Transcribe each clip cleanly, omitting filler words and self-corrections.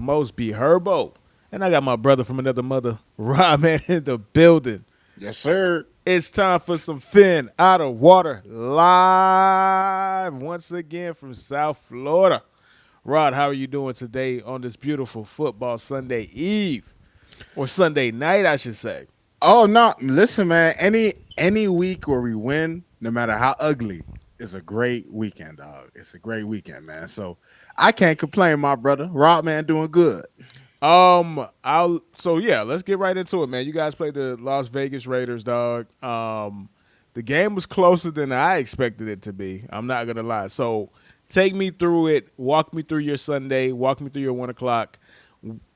most, B.Herbo. And I got my brother from another mother, Rodman, in the building. Yes, sir. It's time for some Phin Outta Water live once again from South Florida. Rod, how are you doing today on this beautiful football Sunday Eve? Or Sunday night, I should say. Oh no, listen, man. Any week where we win, no matter how ugly, is a great weekend, dog. It's a great weekend, man. So I can't complain, my brother. Rob, man, doing good. Let's get right into it, man. You guys played the Las Vegas Raiders, dog. The game was closer than I expected it to be. I'm not gonna lie. So take me through it. Walk me through your Sunday. Walk me through your 1 o'clock.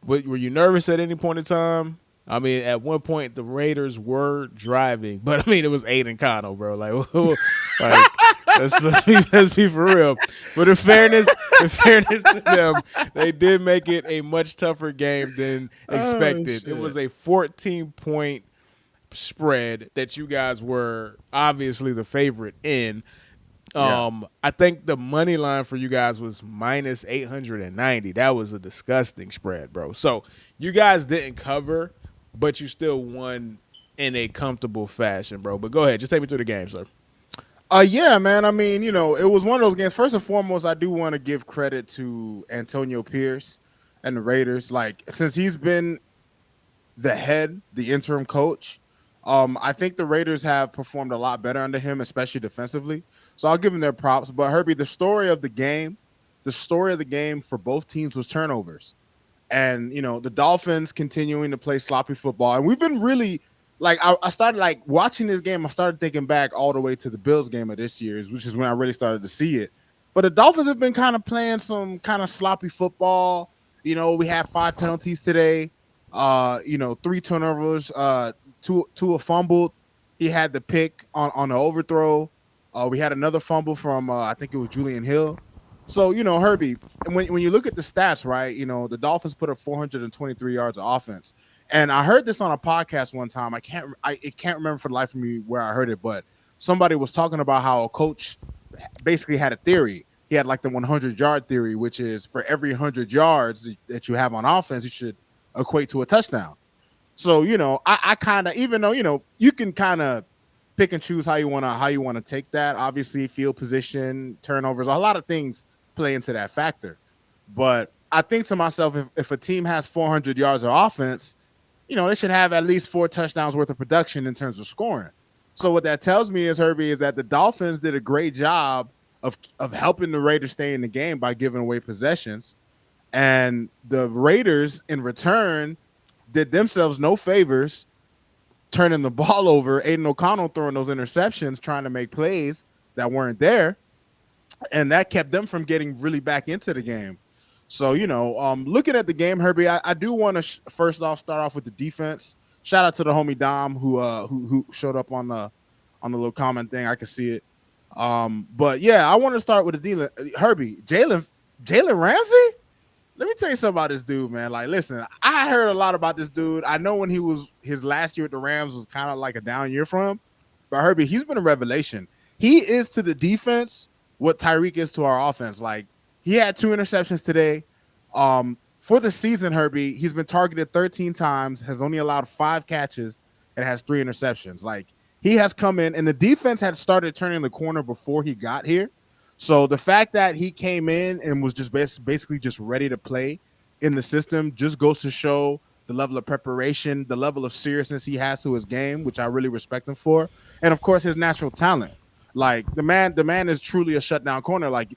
Were you nervous at any point in time? I mean, at one point the Raiders were driving, but I mean it was Aiden Connell, bro. Like let's be for real. But in fairness to them, they did make it a much tougher game than Oh expected. It shit. was a 14-point spread that you guys were obviously the favorite in. Yeah. I think the money line for you guys was minus 890. That was a disgusting spread, bro. So you guys didn't cover, but you still won in a comfortable fashion, bro. But go ahead, just take me through the game, sir. Yeah, man. I mean, it was one of those games. First and foremost, I do want to give credit to Antonio Pierce and the Raiders. Like, since he's been the interim coach, I think the Raiders have performed a lot better under him, especially defensively. So I'll give them their props. But Herbie, the story of the game for both teams was turnovers. And the Dolphins continuing to play sloppy football. And we've been really like I started like watching this game. I started thinking back all the way to the Bills game of this year's, which is when I really started to see it. But the Dolphins have been kind of playing some kind of sloppy football. We had 5 penalties today. Three turnovers. Two fumbled. He had the pick on the overthrow. We had another fumble from I think it was Julian Hill. So Herbie, when you look at the stats, right? The Dolphins put up 423 yards of offense, and I heard this on a podcast one time. I can't remember for the life of me where I heard it, but somebody was talking about how a coach basically had a theory. He had like the 100-yard theory, which is for every 100 yards that you have on offense, you should equate to a touchdown. So I kind of, even though you can kind of pick and choose how you wanna take that. Obviously, field position, turnovers, a lot of things play into that factor. But I think to myself, if a team has 400 yards of offense, they should have at least 4 touchdowns worth of production in terms of scoring. So what that tells me is, Herbie, is that the Dolphins did a great job of helping the Raiders stay in the game by giving away possessions, and the Raiders in return did themselves no favors, turning the ball over. Aiden O'Connell throwing those interceptions, trying to make plays that weren't there, and that kept them from getting really back into the game. So looking at the game, Herbie, I do want to first off start off with the defense. Shout out to the homie Dom who showed up on the little comment thing. I can see it. But yeah, I want to start with the deal. Herbie, Jalen Ramsey. Let me tell you something about this dude, man. Like, listen, I heard a lot about this dude. I know when he was his last year at the Rams was kind of like a down year for him. But Herbie, he's been a revelation. He is to the defense what Tyreek is to our offense. Like, he had 2 interceptions today. For the season, Herbie, he's been targeted 13 times, has only allowed 5 catches, and has 3 interceptions. Like, he has come in, and the defense had started turning the corner before he got here. So the fact that he came in and was just basically just ready to play in the system just goes to show the level of preparation, the level of seriousness he has to his game, which I really respect him for, and of course his natural talent. Like the man is truly a shutdown corner. Like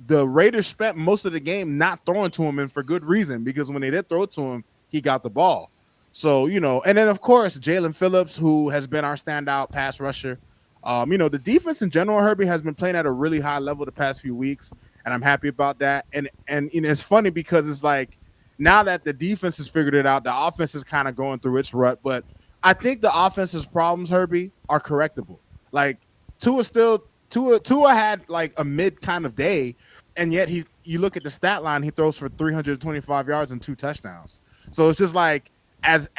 the Raiders spent most of the game not throwing to him, and for good reason, because when they did throw it to him, he got the ball. So and then of course Jalen Phillips, who has been our standout pass rusher. The defense in general, Herbie, has been playing at a really high level the past few weeks, and I'm happy about that. And it's funny because it's like now that the defense has figured it out, the offense is kind of going through its rut. But I think the offense's problems, Herbie, are correctable. Like Tua had like a mid kind of day, and yet you look at the stat line, he throws for 325 yards and 2 touchdowns. So it's just like as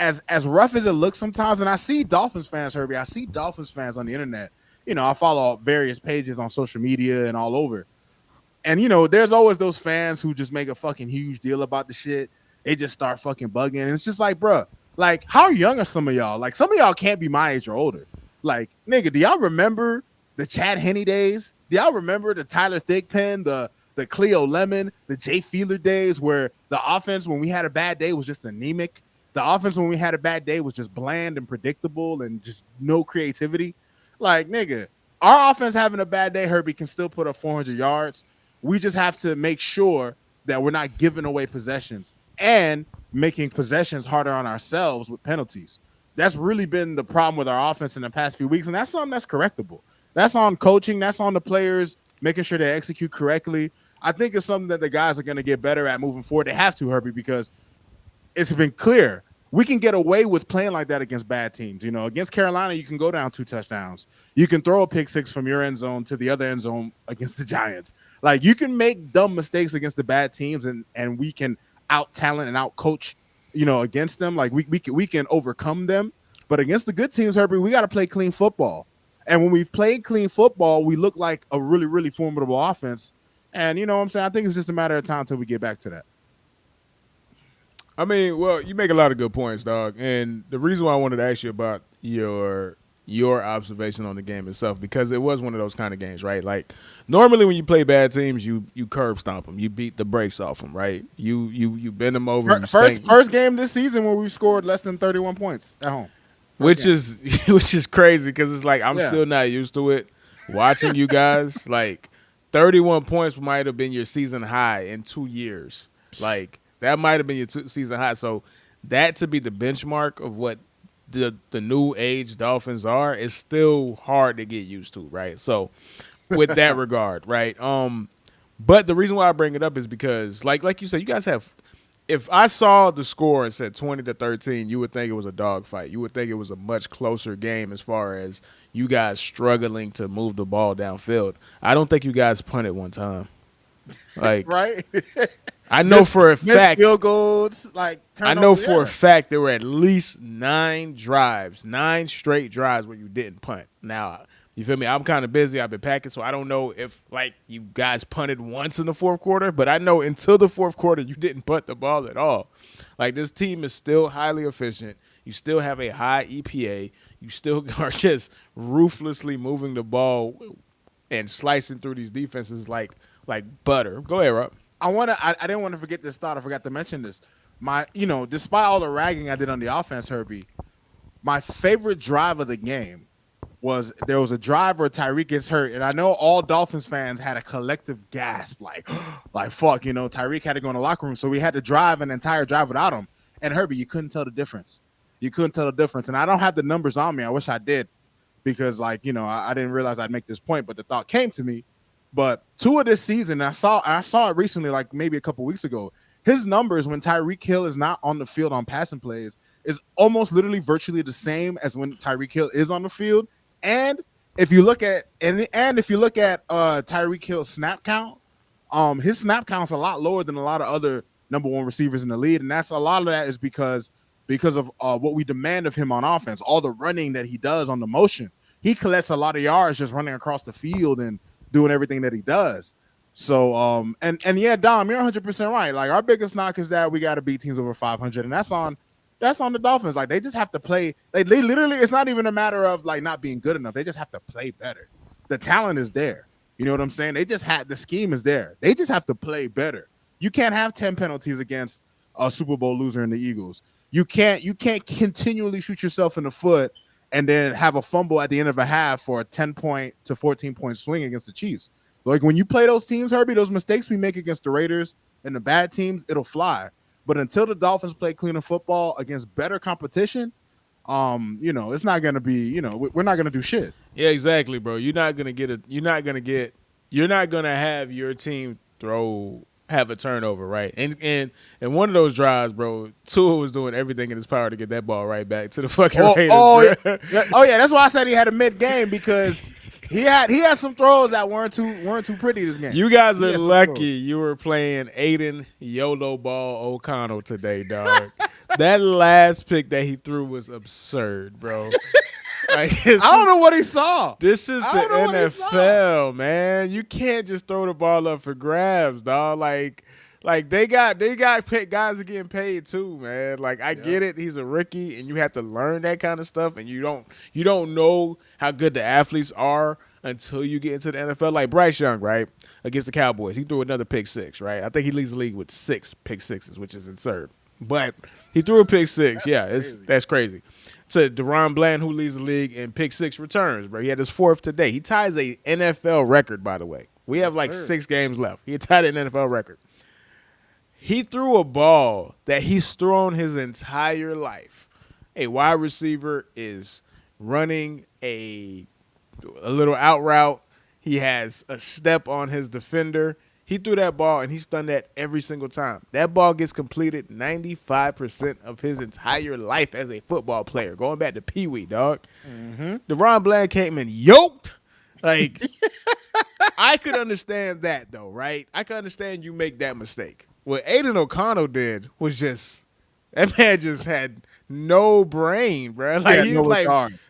rough as it looks sometimes, and I see Dolphins fans, Herbie. I see Dolphins fans on the internet. I follow various pages on social media and all over. And there's always those fans who just make a fucking huge deal about the shit. They just start fucking bugging. And it's just like, bruh, like, how young are some of y'all? Like, some of y'all can't be my age or older. Like, nigga, do y'all remember the Chad Henne days? Do y'all remember the Tyler Thigpen, the Cleo Lemon, the Jay Fiedler days where the offense, when we had a bad day, was just anemic? The offense, when we had a bad day, was just bland and predictable and just no creativity. Like, nigga, our offense having a bad day, Herbie can still put up 400 yards. We just have to make sure that we're not giving away possessions and making possessions harder on ourselves with penalties. That's really been the problem with our offense in the past few weeks, and that's something that's correctable. That's on coaching. That's on the players making sure they execute correctly. I think it's something that the guys are going to get better at moving forward. They have to, Herbie, because it's been clear we can get away with playing like that against bad teams. Against Carolina, you can go down 2 touchdowns. You can throw a pick six from your end zone to the other end zone against the Giants. Like, you can make dumb mistakes against the bad teams, and we can out talent and out coach, against them. Like, we can overcome them. But against the good teams, Herbie, we got to play clean football. And when we've played clean football, we look like a really, really formidable offense. And you know what I'm saying? I think it's just a matter of time until we get back to that. I mean, well, you make a lot of good points, dog. And the reason why I wanted to ask you about your observation on the game itself, because it was one of those kind of games, right? Like, normally when you play bad teams, you curb stomp them, you beat the brakes off them, right? You bend them over. First game this season where we scored less than 31 points at home, which is crazy because it's like I'm still not used to it. Watching you guys, like 31 points might have been your season high in 2 years, like. That might have been your season high. So that to be the benchmark of what the new age Dolphins are is still hard to get used to, right? So with that regard, right? But the reason why I bring it up is because, like you said, you guys have. If I saw the score and said 20-13, you would think it was a dogfight. You would think it was a much closer game as far as you guys struggling to move the ball downfield. I don't think you guys punted one time. Like right. I know for a fact field goals, like I know for a fact there were at least 9 straight drives where you didn't punt. Now, you feel me? I'm kind of busy. I've been packing, so I don't know if like you guys punted once in the fourth quarter, but I know until the fourth quarter you didn't punt the ball at all. Like, this team is still highly efficient. You still have a high EPA. You still are just ruthlessly moving the ball and slicing through these defenses like butter. Go ahead, Rob. I didn't want to forget this thought. I forgot to mention this. Despite all the ragging I did on the offense, Herbie, my favorite drive of the game was there was a drive where Tyreek gets hurt, and I know all Dolphins fans had a collective gasp, like fuck, Tyreek had to go in the locker room, so we had to drive an entire drive without him. And Herbie, you couldn't tell the difference. And I don't have the numbers on me. I wish I did, because I didn't realize I'd make this point, but the thought came to me. But Tua this season, I saw it recently, like maybe a couple weeks ago. His numbers when Tyreek Hill is not on the field on passing plays is almost literally virtually the same as when Tyreek Hill is on the field. And if you look at Tyreek Hill's snap count, his snap count's a lot lower than a lot of other number one receivers in the league, and that's a lot of that is because of what we demand of him on offense, all the running that he does on the motion. He collects a lot of yards just running across the field and doing everything that he does. So and yeah, Dom, you're 100% right. Like, our biggest knock is that we got to beat teams over 500, and that's on the Dolphins. Like, they just have to play. Like, they literally, it's not even a matter of like not being good enough. They just have to play better. The talent is there. You know what I'm saying? The scheme is there. They just have to play better. You can't have 10 penalties against a Super Bowl loser in the Eagles. You can't continually shoot yourself in the foot and then have a fumble at the end of a half for a 10-point to 14-point swing against the Chiefs. Like, when you play those teams, Herbie, those mistakes we make against the Raiders and the bad teams, it'll fly. But until the Dolphins play cleaner football against better competition, it's not going to be, we're not going to do shit. Yeah, exactly, bro. You're not going to have your team have a turnover, right? And one of those drives, bro, Tua was doing everything in his power to get that ball right back to the fucking Raiders. Yeah. That's why I said he had a mid-game, because he had some throws that weren't too pretty this game. You guys are lucky you were playing Aiden YOLO Ball O'Connell today, dog. That last pick that he threw was absurd, bro. Like I don't know what he saw. this is I the don't know what he saw. NFL, man. You can't just throw the ball up for grabs, dog. Like they got guys are getting paid too, man. Like I Yeah. get it. He's a rookie, and you have to learn that kind of stuff, and you don't know how good the athletes are until you get into the NFL. Like Bryce Young, right, against the Cowboys, he threw another pick six, right? I think he leads the league with 6 pick sixes, which is absurd. But he threw a pick six. That's crazy. To Deron Bland, who leads the league in pick six returns, bro. He had his 4th today. He ties a NFL record, by the way. We have like 6 games left. He tied an NFL record. He threw a ball that he's thrown his entire life. A wide receiver is running a little out route. He has a step on his defender. He threw that ball, and he's done that every single time. That ball gets completed 95% of his entire life as a football player, going back to Pee Wee, dog. Mm-hmm. DeRon Bland came in yoked. Like, I could understand that, though, right? I could understand you make that mistake. What Aiden O'Connell did was just – that man just had no brain, bro. Like, he was like,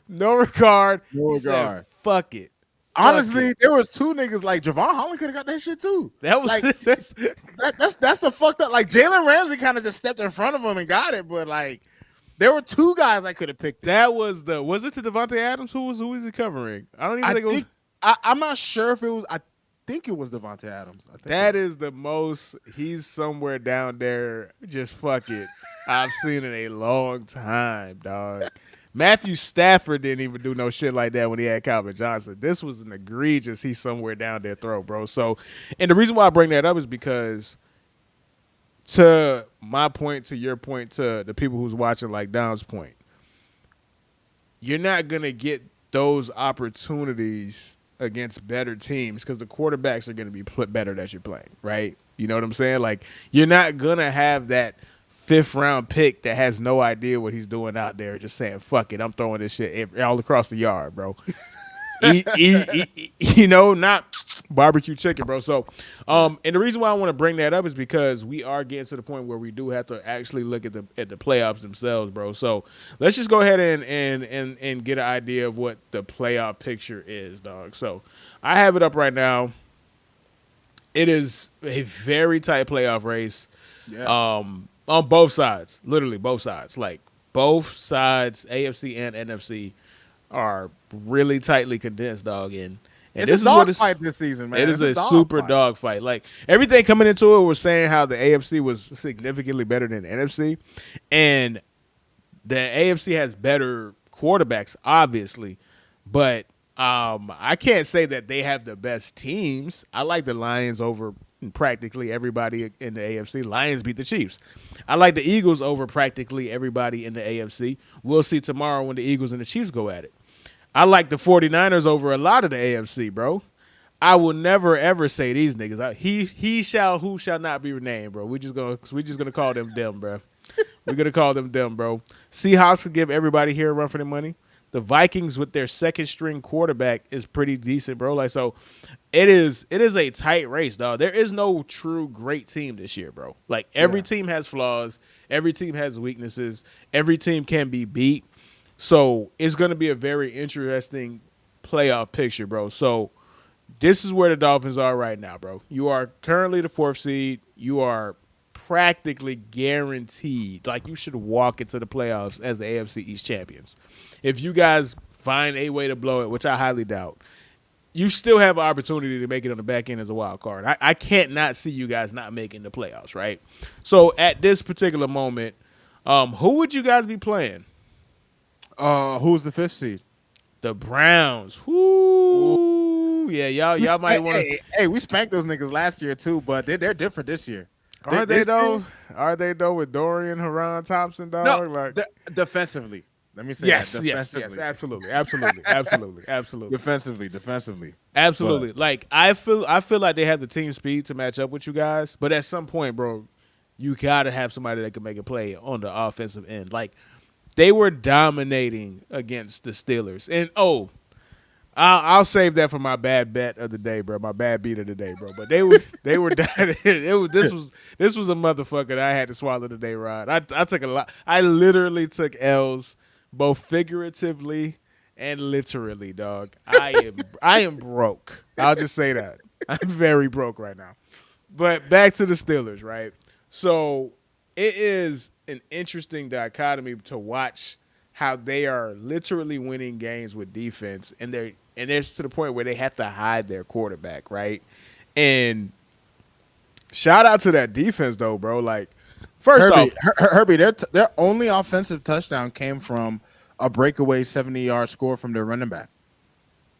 no regard. No regard. Said, fuck it. Honestly, there was 2 niggas like Javon Holland could have got that shit too. That was like that's the fucked up. Like Jalen Ramsey kind of just stepped in front of him and got it, but like there were 2 guys I could have picked. That was it to Devontae Adams? Who was he covering? I don't even think it was. I'm not sure if it was. I think it was Devontae Adams. That is the most. He's somewhere down there. Just fuck it. I've seen in a long time, dog. Matthew Stafford didn't even do no shit like that when he had Calvin Johnson. This was an egregious he's somewhere down there throw, bro. So, and the reason why I bring that up is because to my point, to your point, to the people who's watching like Dom's point, you're not going to get those opportunities against better teams because the quarterbacks are going to be better that you're playing, right? You know what I'm saying? Like, you're not going to have that 5th round pick that has no idea what he's doing out there, just saying, fuck it, I'm throwing this shit all across the yard, bro. You know, not barbecue chicken, bro. So, and the reason why I want to bring that up is because we are getting to the point where we do have to actually look at the playoffs themselves, bro. So let's just go ahead and get an idea of what the playoff picture is, dog. So I have it up right now. It is a very tight playoff race. Yeah. On both sides, literally both sides. Like both sides, AFC and NFC, are really tightly condensed, dog. And this is a dog fight this season, man. It is a super dog fight. Like everything coming into it was saying how the AFC was significantly better than the NFC, and the AFC has better quarterbacks, obviously, but I can't say that they have the best teams. I like the Lions over practically everybody in the AFC. Lions beat the Chiefs. I like the Eagles over practically everybody in the AFC. We'll see tomorrow when the Eagles and the Chiefs go at it. I like the 49ers over a lot of the AFC, bro. I will never ever say these niggas. Who shall not be renamed, bro. We're just gonna call them, bro. We're gonna call them, bro. Seahawks will give everybody here a run for their money. The Vikings with their 2nd string quarterback is pretty decent, bro. Like, so it is a tight race, dog. There is no true great team this year, bro. Like, every team has flaws. Every team has weaknesses. Every team can be beat. So it's going to be a very interesting playoff picture, bro. So this is where the Dolphins are right now, bro. You are currently the 4th seed. You are practically guaranteed. Like, you should walk into the playoffs as the AFC East champions. If you guys find a way to blow it, which I highly doubt, you still have an opportunity to make it on the back end as a wild card. I can't not see you guys not making the playoffs, right? So at this particular moment, who would you guys be playing? Who's the 5th seed? The Browns. Woo! Yeah, y'all might want to. Hey, we spanked those niggas last year too, but they're different this year. Are they though? Are they though with Dorian Haran Thompson, dog? No, like defensively. Let me say yes, that. Yes, absolutely. Defensively. Absolutely. Like I feel like they have the team speed to match up with you guys, but at some point, bro, you gotta have somebody that can make a play on the offensive end. Like they were dominating against the Steelers, and I'll save that for my bad bet of the day, bro. My bad beat of the day, bro. But they were this was a motherfucker that I had to swallow today, Rod. I took a lot. I literally took L's both figuratively and literally, dog. I am broke. I'll just say that. I'm very broke right now. But back to the Steelers, right? So it is an interesting dichotomy to watch how they are literally winning games with defense, and it's to the point where they have to hide their quarterback, right? And shout out to that defense though, bro. Like, first off, Herbie, their only offensive touchdown came from a breakaway 70-yard score from their running back.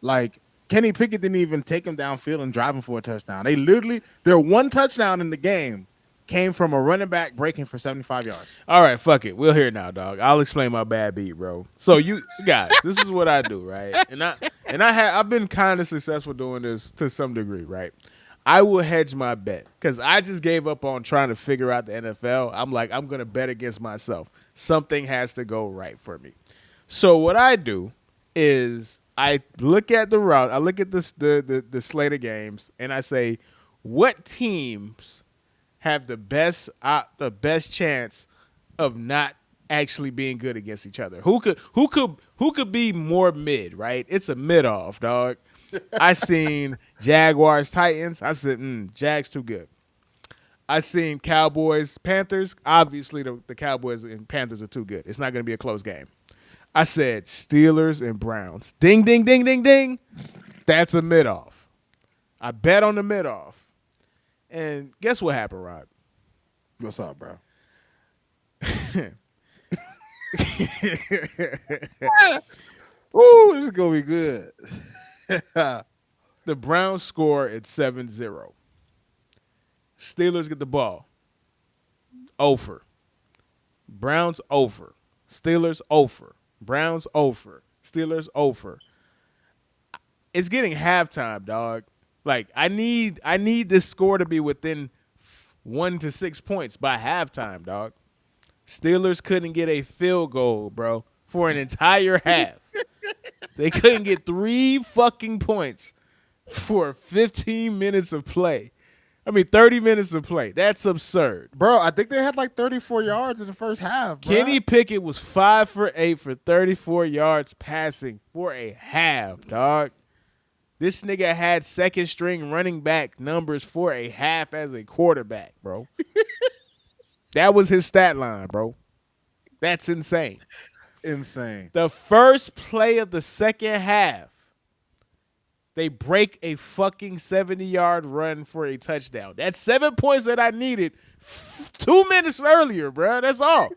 Like Kenny Pickett didn't even take him downfield and drive him for a touchdown. Their one touchdown in the game came from a running back breaking for 75 yards. all right, fuck it. We'll hear it now, dog. I'll explain my bad beat, bro. So you guys, this is what I do, right? I've been kind of successful doing this to some degree, right? I will hedge my bet because I just gave up on trying to figure out the NFL. I'm like, I'm gonna bet against myself. Something has to go right for me. So what I do is I look at the route, I look at the slate of games, and I say, what teams have the best chance of not actually being good against each other? Who could be more mid, right? It's a mid off, dog. I seen Jaguars Titans. I said, Jags too good. I seen Cowboys Panthers. Obviously, the Cowboys and Panthers are too good. It's not going to be a close game. I said Steelers and Browns. Ding, ding, ding, ding, ding. That's a mid off. I bet on the mid off. And guess what happened, Rod? What's up, bro? Ooh, this is gonna be good. The Browns score at 7-0. Steelers get the ball. Over. Browns over. Steelers over. Browns over. Steelers over. It's getting halftime, dog. Like, I need this score to be within 1 to 6 points by halftime, dog. Steelers couldn't get a field goal, bro, for an entire half. They couldn't get 3 fucking points for 15 minutes of play. 30 minutes of play. That's absurd. Bro, I think they had like 34 yards in the first half, bro. Kenny Pickett was 5 for 8 for 34 yards passing for a half, dog. This nigga had second string running back numbers for a half as a quarterback, bro. That was his stat line, bro. That's insane. Insane. The first play of the second half, they break a fucking 70-yard run for a touchdown. That's 7 points that I needed 2 minutes earlier, bro. That's all.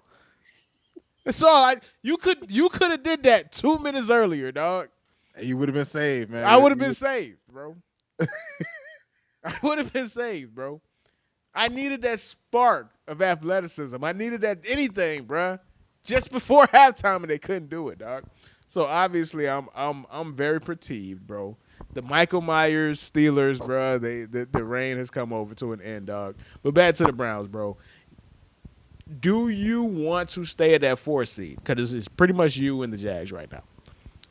That's all. You could have did that 2 minutes earlier, dog. You would have been saved, man. I would have been saved, bro. I would have been saved, bro. I needed that spark of athleticism. I needed that anything, bro. Just before halftime, and they couldn't do it, dog. So obviously, I'm very fatigued, bro. The Michael Myers Steelers, bro. The reign has come over to an end, dog. But back to the Browns, bro. Do you want to stay at that 4 seed? Because it's pretty much you and the Jags right now.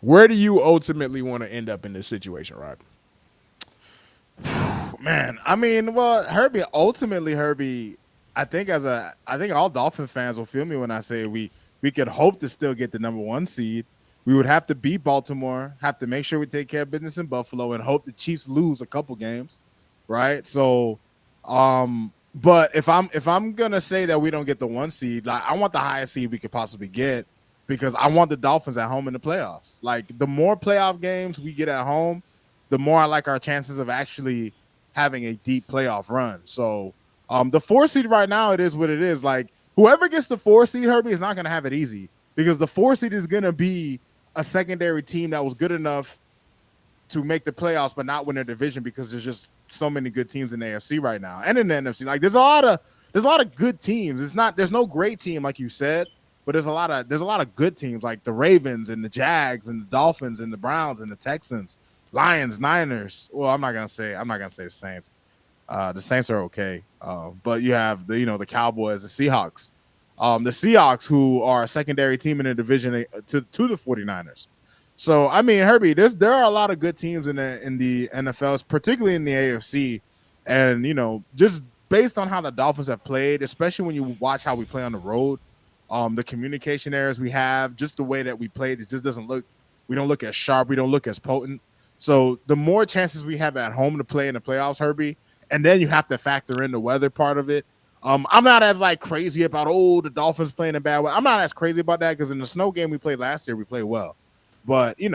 Where do you ultimately want to end up in this situation, Rod? Man, Herbie. Ultimately, I think all Dolphin fans will feel me when I say we could hope to still get the number 1 seed. We would have to beat Baltimore, have to make sure we take care of business in Buffalo, and hope the Chiefs lose a couple games, right? So, but if I'm gonna say that we don't get the 1 seed, like I want the highest seed we could possibly get. Because I want the Dolphins at home in the playoffs. Like, the more playoff games we get at home, the more I like our chances of actually having a deep playoff run. So, the 4 seed right now, it is what it is. Like, whoever gets the 4 seed, Herbie, is not going to have it easy. Because the 4 seed is going to be a secondary team that was good enough to make the playoffs but not win their division because there's just so many good teams in the AFC right now. And in the NFC. Like, there's a lot of good teams. There's no great team, like you said. But there's a lot of good teams like the Ravens and the Jags and the Dolphins and the Browns and the Texans, Lions, Niners. Well, I'm not gonna say the Saints. The Saints are okay, but you have the Cowboys, the Seahawks, the Seahawks who are a secondary team in the division to the 49ers. So Herbie, there are a lot of good teams in the NFL, particularly in the AFC, and just based on how the Dolphins have played, especially when you watch how we play on the road. The communication errors we have, just the way that we played, it just doesn't look We don't look as sharp. We don't look as potent. So the more chances we have at home to play in the playoffs, Herbie, and then you have to factor in the weather part of it. I'm not as like crazy about the Dolphins playing in bad weather. I'm not as crazy about that because in the snow game we played last year, we played well. But you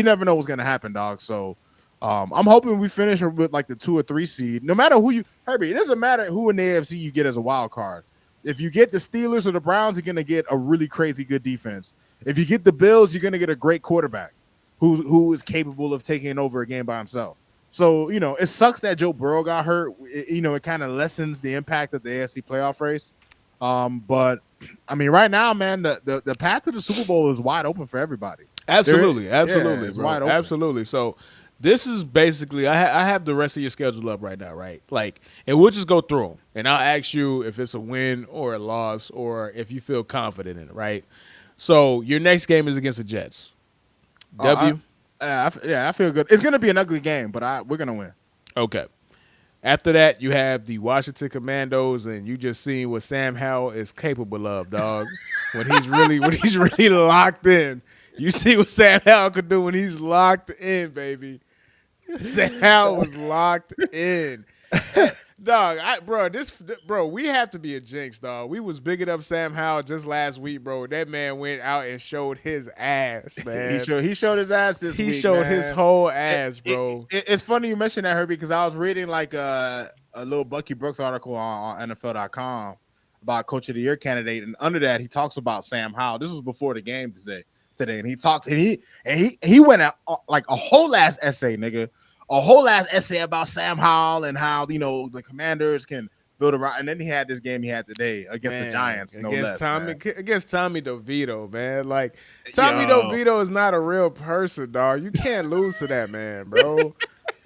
never know what's gonna happen, dog. So I'm hoping we finish with like the 2 or 3 seed. No matter who Herbie, it doesn't matter who in the AFC you get as a wild card. If you get the Steelers or the Browns, you're gonna get a really crazy good defense. If you get the Bills, you're gonna get a great quarterback who is capable of taking over a game by himself. So it sucks that Joe Burrow got hurt. It kind of lessens the impact of the AFC playoff race. But I mean, right now, man, the path to the Super Bowl is wide open for everybody. Absolutely, it's bro. wide open. Absolutely. So this is basically I have the rest of your schedule up right now, right? Like, and we'll just go through them, and I'll ask you if it's a win or a loss, or if you feel confident in it, right? So your next game is against the Jets. W. I feel good. It's gonna be an ugly game, but we're gonna win. Okay. After that, you have the Washington Commandos, and you just seen what Sam Howell is capable of, dog. when he's really locked in. You see what Sam Howell could do when he's locked in, baby. Sam Howell was locked in. Dog, bro, we have to be a jinx, dog. We was bigging up Sam Howell just last week, bro. That man went out and showed his ass, man. he showed his ass this week. He showed man. his whole ass, bro. It's funny you mentioned that, Herbie, because I was reading like a little Bucky Brooks article on NFL.com about Coach of the Year candidate, and under that he talks about Sam Howell. This was before the game today, and he talks and he went out like a whole ass essay, nigga. A whole ass essay about Sam Howell and how the Commanders can build around. And then he had this game he had today against the Giants, against Tommy DeVito, man. Like Tommy DeVito is not a real person, dog. You can't lose to that man, bro.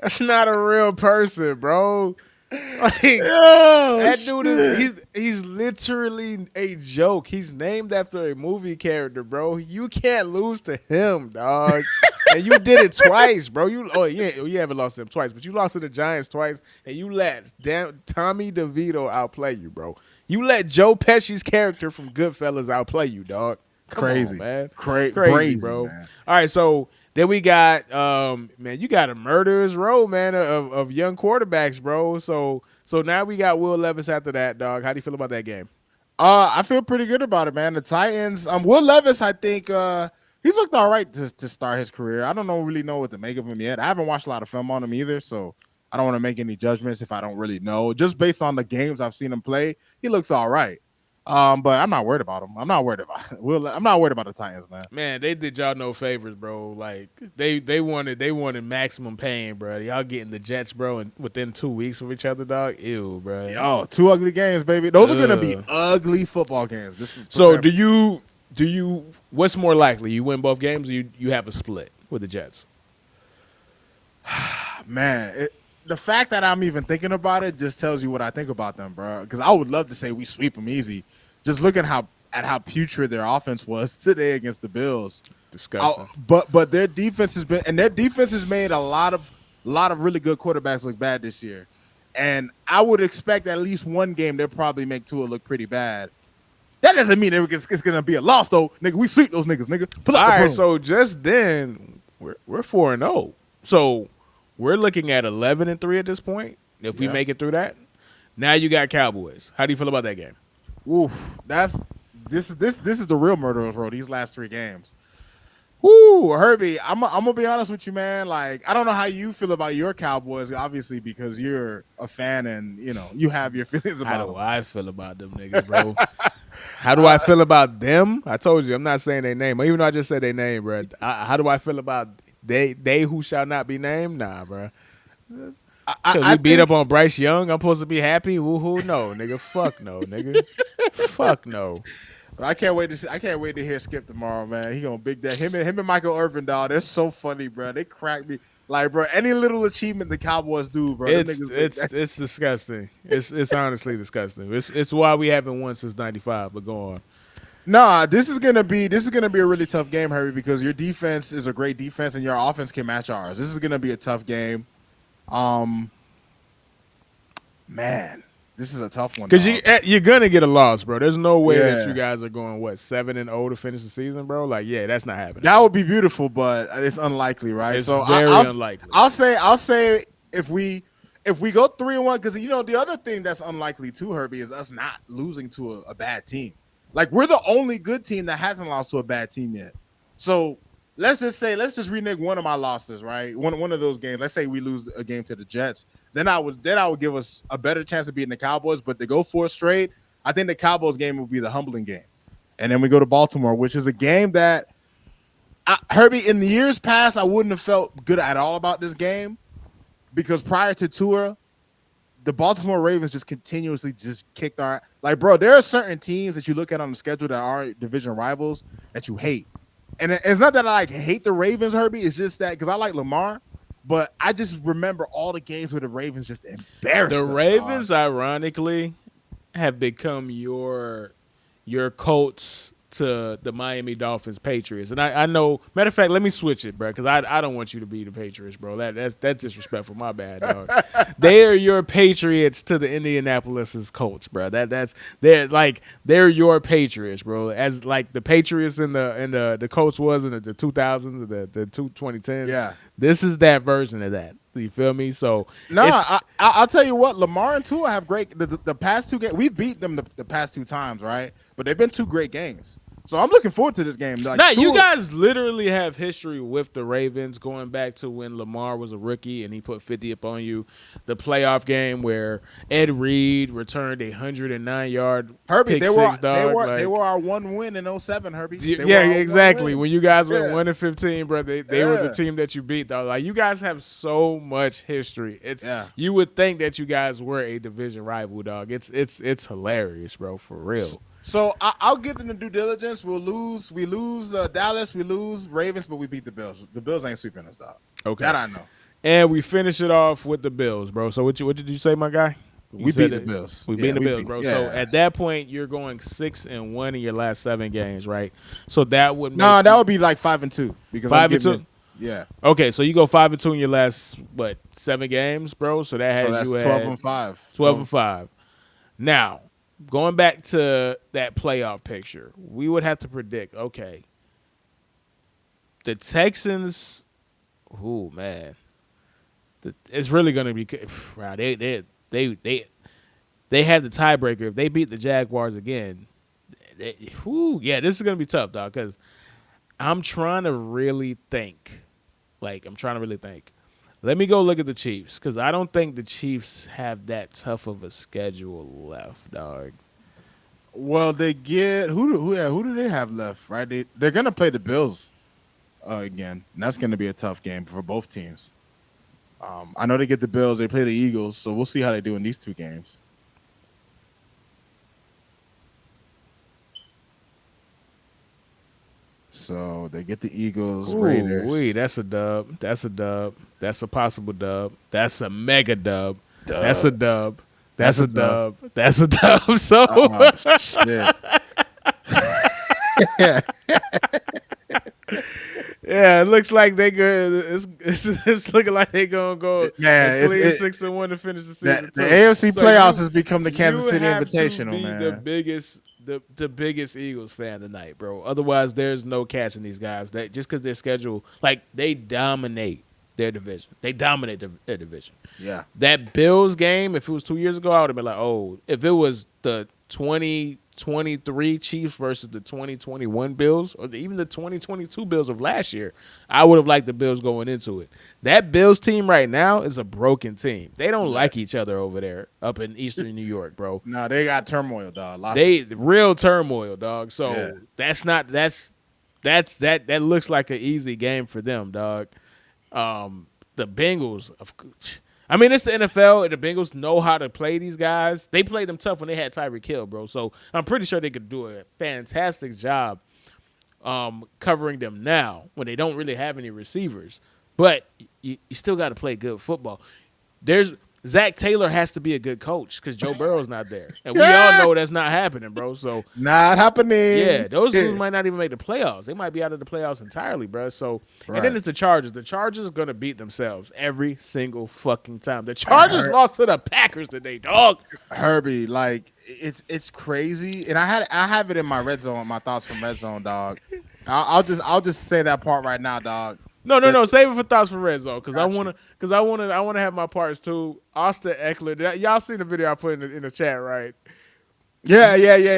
That's not a real person, bro. Like that dude he's literally a joke. He's named after a movie character, bro. You can't lose to him, dog. And you did it twice, bro. You haven't lost to them twice, but you lost to the Giants twice, and you let Tommy DeVito outplay you, bro. You let Joe Pesci's character from Goodfellas outplay you, dog. Crazy, man. Crazy, bro. Man. All right, so then we got man, you got a murderer's row, man, of young quarterbacks, bro. So now we got Will Levis after that, dog. How do you feel about that game? I feel pretty good about it, man. The Titans, Will Levis, I think he's looked all right to start his career. I don't really know what to make of him yet. I haven't watched a lot of film on him either, so I don't want to make any judgments if I don't really know. Just based on the games I've seen him play, he looks all right. But I'm not worried about him. I'm not worried about the Titans, man. Man, they did y'all no favors, bro. Like they wanted maximum pain, bro. Y'all getting the Jets, bro, and within 2 weeks of each other, dog. Ew, bro. Yo, 2 ugly games, baby. Those are gonna be ugly football games. So do you? What's more likely? You win both games, or you have a split with the Jets? Man, the fact that I'm even thinking about it just tells you what I think about them, bro. Because I would love to say we sweep them easy. Just looking at how putrid their offense was today against the Bills. Disgusting. But their defense has made a lot of really good quarterbacks look bad this year. And I would expect at least one game they'll probably make Tua look pretty bad. That doesn't mean it's going to be a loss, though. Nigga, we sweep those niggas, nigga. All right, so just then, we're 4-0. So we're looking at 11-3 at this point, if we make it through that. Now you got Cowboys. How do you feel about that game? Oof, this is the real murderer's row, these last 3 games. Woo, Herbie, I'm gonna be honest with you, man. Like, I don't know how you feel about your Cowboys, obviously, because you're a fan and you have your feelings about them. How do I feel about them niggas, bro? How do I feel about them? I told you, I'm not saying their name. Even though I just said their name, bro. How do I feel about they who shall not be named? Nah, bro. We beat up on Bryce Young. I'm supposed to be happy? Woohoo! No, nigga. Fuck no, nigga. Fuck no. I can't wait to hear Skip tomorrow, man. He gonna big that. Him and Michael Irvin, dog. They're so funny, bro. They crack me. Like, bro, any little achievement the Cowboys do, bro. It's disgusting. It's honestly disgusting. It's why we haven't won since '95. But go on. Nah, this is gonna be a really tough game, Harry, because your defense is a great defense and your offense can match ours. This is gonna be a tough game. Man, This is a tough one, Because dog. you're going to get a loss, bro. There's no way that you Yeah. guys are going, 7-0 to finish the season, bro? Like, yeah, that's not happening. That would be beautiful, but it's unlikely, right? It's So very unlikely. I'll say if we go 3-1, because the other thing that's unlikely too, Herbie, is us not losing to a bad team. Like, we're the only good team that hasn't lost to a bad team yet. So let's just renege one of my losses, right? One of those games. Let's say we lose a game to the Jets. Then I would give us a better chance of beating the Cowboys. But to go 4 straight, I think the Cowboys game would be the humbling game. And then we go to Baltimore, which is a game that Herbie, in the years past, I wouldn't have felt good at all about this game because prior to Tua, the Baltimore Ravens just continuously just kicked our bro. There are certain teams that you look at on the schedule that are division rivals that you hate, and it's not that I hate the Ravens, Herbie. It's just that because I like Lamar, but I just remember all the games where the Ravens just embarrassed The us, Ravens, dog. ironically, have become your Colts to the Miami Dolphins Patriots. And I know, matter of fact, let me switch it, bro, because I don't want you to be the Patriots, bro. That's disrespectful. My bad, dog. They are your Patriots to the Indianapolis's Colts, bro. They're your Patriots, bro. As like the Patriots and the Colts was in the 2000s, the 2010s. Yeah. This is that version of that. You feel me? So I'll tell you what, Lamar and Tua have great the past 2 games. We've beat them the past 2 times, right? But they've been 2 great games. So I'm looking forward to this game. You guys literally have history with the Ravens going back to when Lamar was a rookie and he put 50 up on you. The playoff game where Ed Reed returned a 109-yard Herbie, pick they six, were dog. they were our 1 win in 07, Herbie. Yeah, exactly. When you guys went Yeah. 1-15, bro, they were the team that you beat, dog. Like, you guys have so much history. You would think that you guys were a division rival, dog. It's hilarious, bro, for real. So I'll give them the due diligence. We lose Dallas, we lose Ravens, but we beat the Bills. The Bills ain't sweeping us, dog. Okay, that I know. And we finish it off with the Bills, bro. So what did you say, my guy? We beat the Bills. We beat the Bills, bro. Yeah. So at that point, you're going 6-1 in your last 7 games, right? So that would that would be like 5-2 because 5-2. Yeah. Okay, so you go 5-2 in your last 7 games, bro. So that's 12-5. 12-5. Now, going back to that playoff picture, we would have to predict. Okay, the Texans. Oh man, it's really going to be. Wow, they have the tiebreaker. If they beat the Jaguars again, this is going to be tough, dog. Because I'm trying to really think. Let me go look at the Chiefs because I don't think the Chiefs have that tough of a schedule left, dog. Well, they get who do they have left? Right, they're gonna play the Bills again, and that's gonna be a tough game for both teams. I know they get the Bills. They play the Eagles, so we'll see how they do in these 2 games. So they get the Eagles, Raiders. That's a dub. That's a possible dub. That's a mega dub. That's a dub. That's a dub. That's a dub. So Shit. yeah, it looks like they good. It's looking like they gonna go clean 6-1 to finish the season. The AFC playoffs has become the Kansas City Invitational, to be man. the biggest Eagles fan tonight, bro. Otherwise, there's no catching these guys. That just because their schedule, they dominate their division. They dominate their division. Yeah. That Bills game, if it was 2 years ago, I would have been like, oh, if it was the 2023 Chiefs versus the 2021 Bills, or even the 2022 Bills of last year, I would have liked the Bills going into it. That Bills team right now is a broken team. They don't like each other over there up in Eastern New York, bro. No, they got turmoil, dog. Real turmoil, dog. So that looks like an easy game for them, dog. The Bengals, I mean, it's the NFL, and the Bengals know how to play these guys. They played them tough when they had Tyreek Hill, bro. So I'm pretty sure they could do a fantastic job covering them now when they don't really have any receivers. But you still got to play good football. Zach Taylor has to be a good coach because Joe Burrow's not there, and we all know that's not happening, bro. So not happening. yeah, those dudes might not even make the playoffs. They might be out of the playoffs entirely, bro. So Right. and then it's the Chargers. The Chargers are gonna beat themselves every single fucking time. The Chargers lost to the Packers today, dog. Herbie, like it's crazy, and I have it in my red zone. My thoughts from red zone, dog. I'll just say that part right now, dog. No. Save it for thoughts for red zone because I Got wanna have my parts too. Austin Eckler, y'all seen the video I put in the chat, right? Yeah.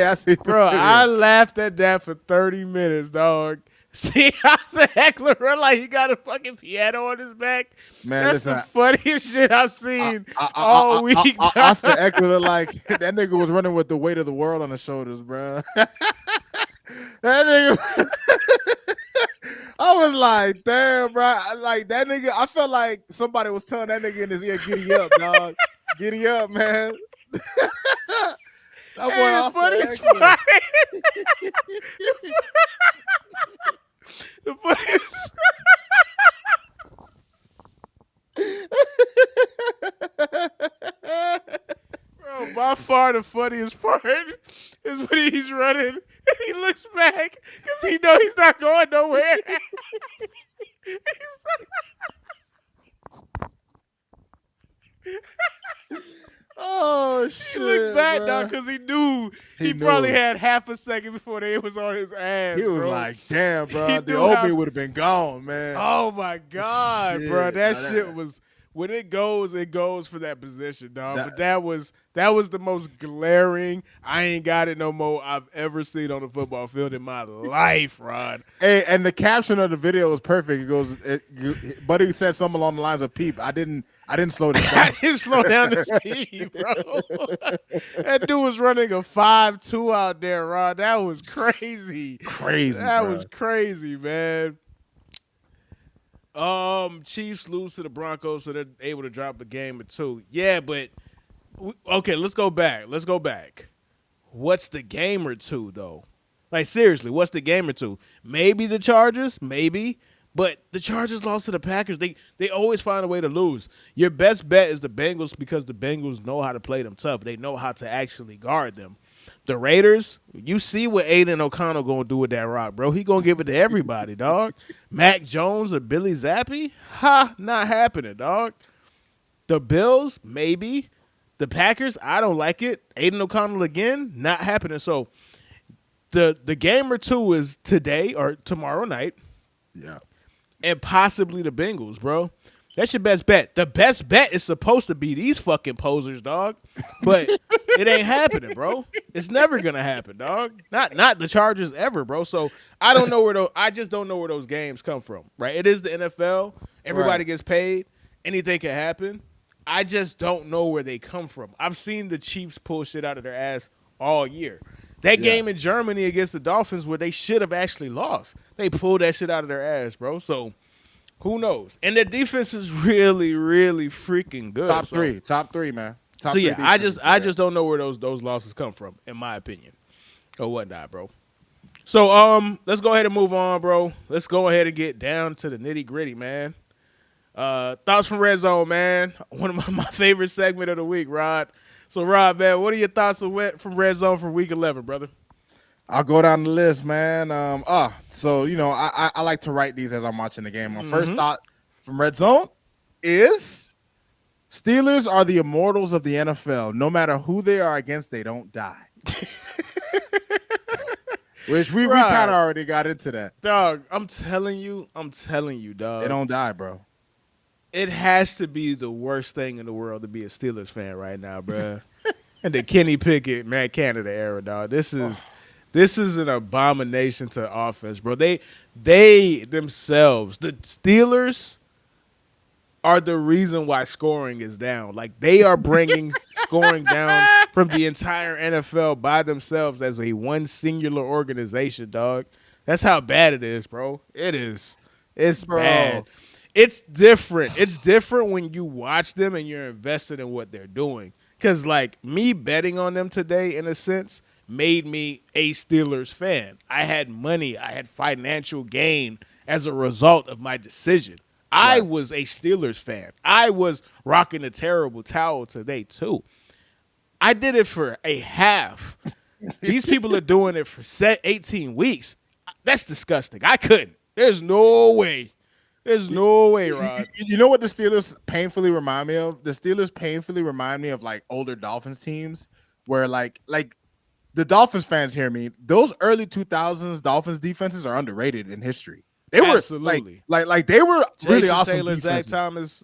I see, Bro, I laughed at that for 30 minutes, dog. See Austin Eckler run like he got a fucking piano on his back. Man, that's listen, the funniest shit I've seen all week. Austin Eckler, like that nigga was running with the weight of the world on his shoulders, bro. That nigga. I was like, damn, bro. Like that nigga. I felt like somebody was telling that nigga in his ear, "Giddy up, dog. Giddy up, man." That boy Austin Eckler. The funniest. Bro, by far the funniest part is when he's running and he looks back because he know he's not going nowhere. Oh He shit! looked back, bro. dog, because he knew he knew. probably had half a second before they was on his ass. He was bro. like, "Damn, bro, He the knew old how- me would have been gone, man." Oh my god, bro, Shit, that now shit that- was when it goes for that position, dog. But that was the most glaring. I ain't got it no more I've ever seen on the football field in my life, Rod. Hey, and the caption of the video was perfect. It goes, Buddy said something along the lines of "Peep." I didn't slow this I down. didn't slow down the speed, bro. That dude was running a 5.2 out there, Rod. That was crazy. Crazy. That bro. was crazy, man. Chiefs lose to the Broncos, so they're able to drop the game at 2. Yeah, but okay, let's go back. What's the game or two, though? Like, seriously, what's the game or two? Maybe the Chargers, maybe, but the Chargers lost to the Packers. They always find a way to lose. Your best bet is the Bengals because the Bengals know how to play them tough. They know how to actually guard them. The Raiders, you see what Aiden O'Connell going to do with that rock, bro. He going to give it to everybody, dog. Mac Jones or Billy Zappi? Not happening, dog. The Bills, maybe. The Packers, I don't like it. Aiden O'Connell again, not happening. So the game or two is today or tomorrow night. Yeah. And possibly the Bengals, bro. That's your best bet. The best bet is supposed to be these fucking posers, dog. But it ain't happening, bro. It's never gonna happen, dog. Not the Chargers ever, bro. So I just don't know where those games come from. Right? It is the NFL. Everybody gets paid. Anything can happen. I just don't know where they come from. I've seen the Chiefs pull shit out of their ass all year. That game in Germany against the Dolphins where they should have actually lost. They pulled that shit out of their ass, bro. So who knows? And their defense is really, really freaking good. Top three, man. Top so three yeah, I just don't know where those losses come from, in my opinion, or whatnot, bro. So let's go ahead and move on, bro. Let's go ahead and get down to the nitty gritty, man. Thoughts from Red Zone, man. One of my favorite segment of the week, Rod. So Rod, man, what are your thoughts from Red Zone from Week 11, brother? I'll go down the list, man. So I like to write these as I'm watching the game. My first thought from Red Zone is Steelers are the immortals of the NFL. No matter who they are against, they don't die. Which we kind of already got into that. Dog, I'm telling you, dog. They don't die, bro. It has to be the worst thing in the world to be a Steelers fan right now, bro. And the Kenny Pickett, Matt Canada era, dog. This is an abomination to offense, bro. They themselves, the Steelers, are the reason why scoring is down. Like, they are bringing scoring down from the entire NFL by themselves as a one singular organization, dog. That's how bad it is, bro. It is. It's bad. It's different. It's different when you watch them and you're invested in what they're doing. Because, like, me betting on them today, in a sense, made me a Steelers fan. I had money. I had financial gain as a result of my decision. I Right. was a Steelers fan. I was rocking a terrible towel today too. I did it for a half. These people are doing it for 18 weeks. That's disgusting. I couldn't. There's no way. There's no way, Rod. You know what the Steelers painfully remind me of? The Steelers painfully remind me of like older Dolphins teams where like the Dolphins fans hear me. Those early 2000s Dolphins defenses are underrated in history. They were Absolutely. like they were really Jason awesome Taylor, Zach defenses. Thomas,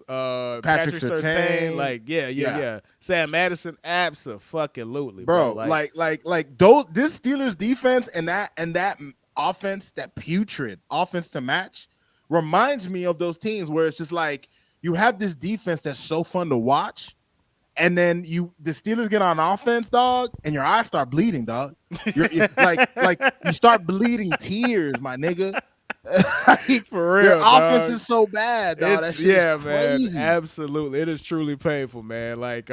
Patrick Patrick Surtain, Surtain, like yeah. yeah. Sam Madison, absolutely, bro. Bro, like those this Steelers defense and that offense, that putrid offense to match reminds me of those teams where it's just like you have this defense that's so fun to watch, and then the Steelers get on offense, dog, and your eyes start bleeding, dog. You're like you start bleeding tears, my nigga. Like, For real, your offense dog. is so bad, dog. That It's shit yeah, is man. crazy. Absolutely, it is truly painful, man. Like,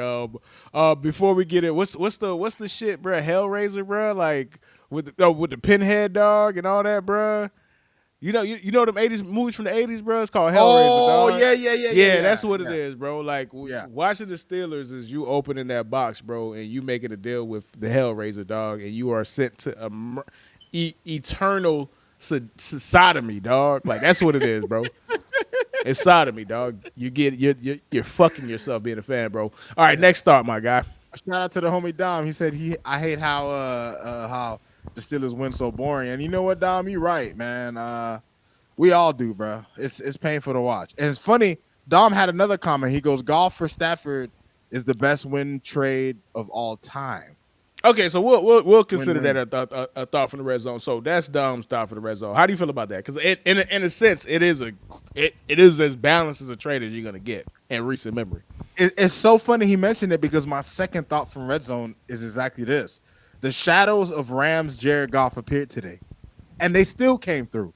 before we get it, what's the shit, bro? Hellraiser, bro. Like with the pinhead dog and all that, bro. You know them '80s movies from the '80s, bro. It's called Hellraiser, Oh dog. yeah. That's what it is, bro. Like Yeah. watching the Steelers is you opening that box, bro, and you making a deal with the Hellraiser, dog, and you are sent to eternal sodomy, dog. Like that's what it is, bro. It's sodomy, dog. You're fucking yourself being a fan, bro. All right, next thought, my guy. Shout out to the homie Dom. He said I hate how the Steelers win so boring. And you know what, Dom? You're right, man. We all do, bro. It's painful to watch. And it's funny. Dom had another comment. He goes, "Golf for Stafford is the best win trade of all time." Okay, so we'll consider Win-win. that a thought from the red zone. So that's Dom's thought for the red zone. How do you feel about that? Because in a sense, it is as balanced as a trade as you're gonna get in recent memory. It's so funny he mentioned it because my second thought from red zone is exactly this: the shadows of Rams Jared Goff appeared today, and they still came through,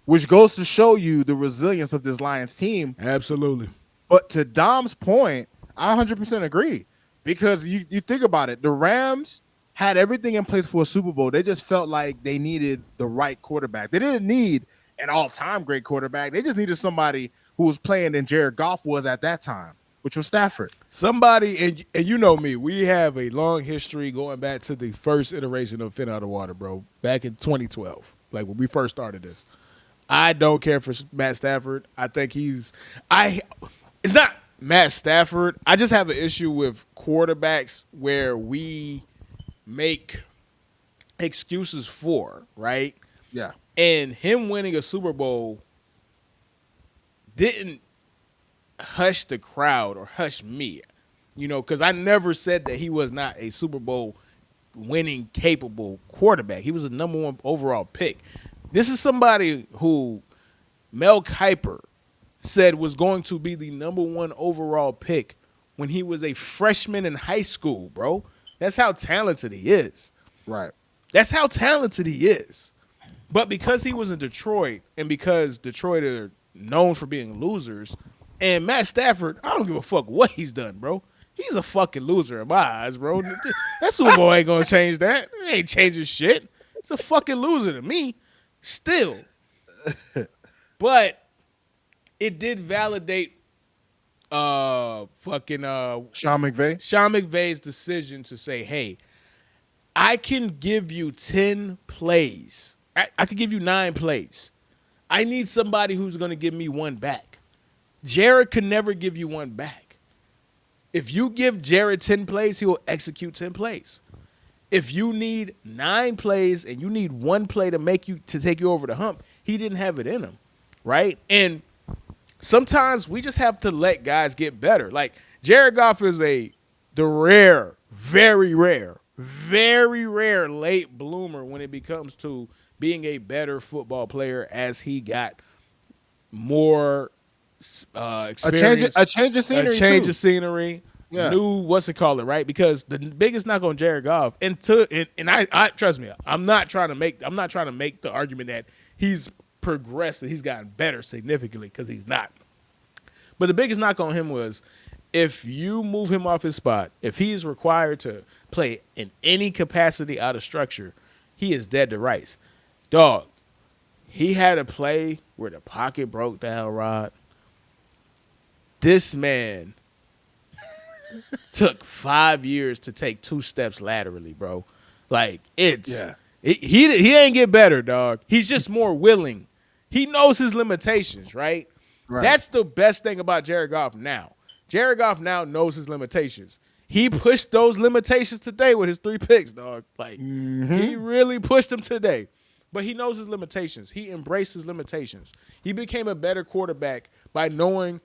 which goes to show you the resilience of this Lions team. Absolutely. But to Dom's point, I 100% agree because you think about it, the Rams had everything in place for a Super Bowl. They just felt like they needed the right quarterback. They didn't need an all-time great quarterback. They just needed somebody who was playing than Jared Goff was at that time, which was Stafford. Somebody and you know me, we have a long history going back to the first iteration of Phin Outta Water, bro. Back in 2012, like when we first started this. I don't care for Matt Stafford. I think it's not Matt Stafford. I just have an issue with quarterbacks where we make excuses for, right? Yeah. And him winning a Super Bowl didn't hush the crowd or hush me, because I never said that he was not a Super Bowl winning capable quarterback. He was a number one overall pick. This is somebody who Mel Kiper said was going to be the number one overall pick when he was a freshman in high school, bro. That's how talented he is. Right. That's how talented he is. But because he was in Detroit and because Detroit are known for being losers, and Matt Stafford, I don't give a fuck what he's done, bro. He's a fucking loser in my eyes, bro. That Super Bowl ain't going to change that. It ain't changing shit. It's a fucking loser to me still. But it did validate Sean McVay. Sean McVay's decision to say, hey, I can give you 10 plays. I could give you 9 plays. I need somebody who's going to give me one back. Jared could never give you one back. If you give Jared 10 plays, he will execute 10 plays. If you need 9 plays and you need one play to take you over the hump, he didn't have it in him, right? And sometimes we just have to let guys get better. Like Jared Goff is the rare, very rare late bloomer when it comes to being a better football player as he got more experience. A change of scenery. Of scenery. Yeah. New right? Because the biggest knock on Jared Goff, and I trust me, I'm not trying to make the argument that he's progressed and he's gotten better significantly, because he's not. But the biggest knock on him was, if you move him off his spot, if he is required to play in any capacity out of structure, he is dead to rights. Dog, he had a play where the pocket broke down, Rod, This man took 5 years to take 2 steps laterally, bro. Like he ain't get better, dog. He's just more willing. He knows his limitations, right? That's the best thing about Jared Goff now. Jared Goff now knows his limitations. He pushed those limitations today with his 3 picks, dog. Like he really pushed them today. But he knows his limitations. He embraced his limitations. He became a better quarterback by knowing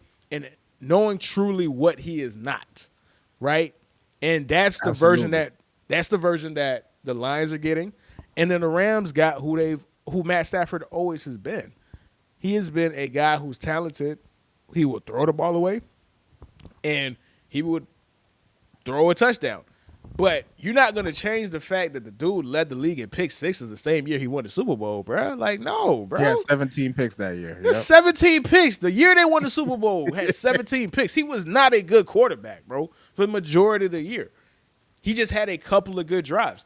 truly what he is not, right? And that's the version that the Lions are getting. And then the Rams got who Matt Stafford always has been. He has been a guy who's talented. He would throw the ball away, and he would throw a touchdown. But you're not going to change the fact that the dude led the league in pick sixes the same year he won the Super Bowl, bro. Like, no, bro. He had 17 picks that year. Yep. 17 picks. The year they won the Super Bowl had 17 picks. He was not a good quarterback, bro, for the majority of the year. He just had a couple of good drives.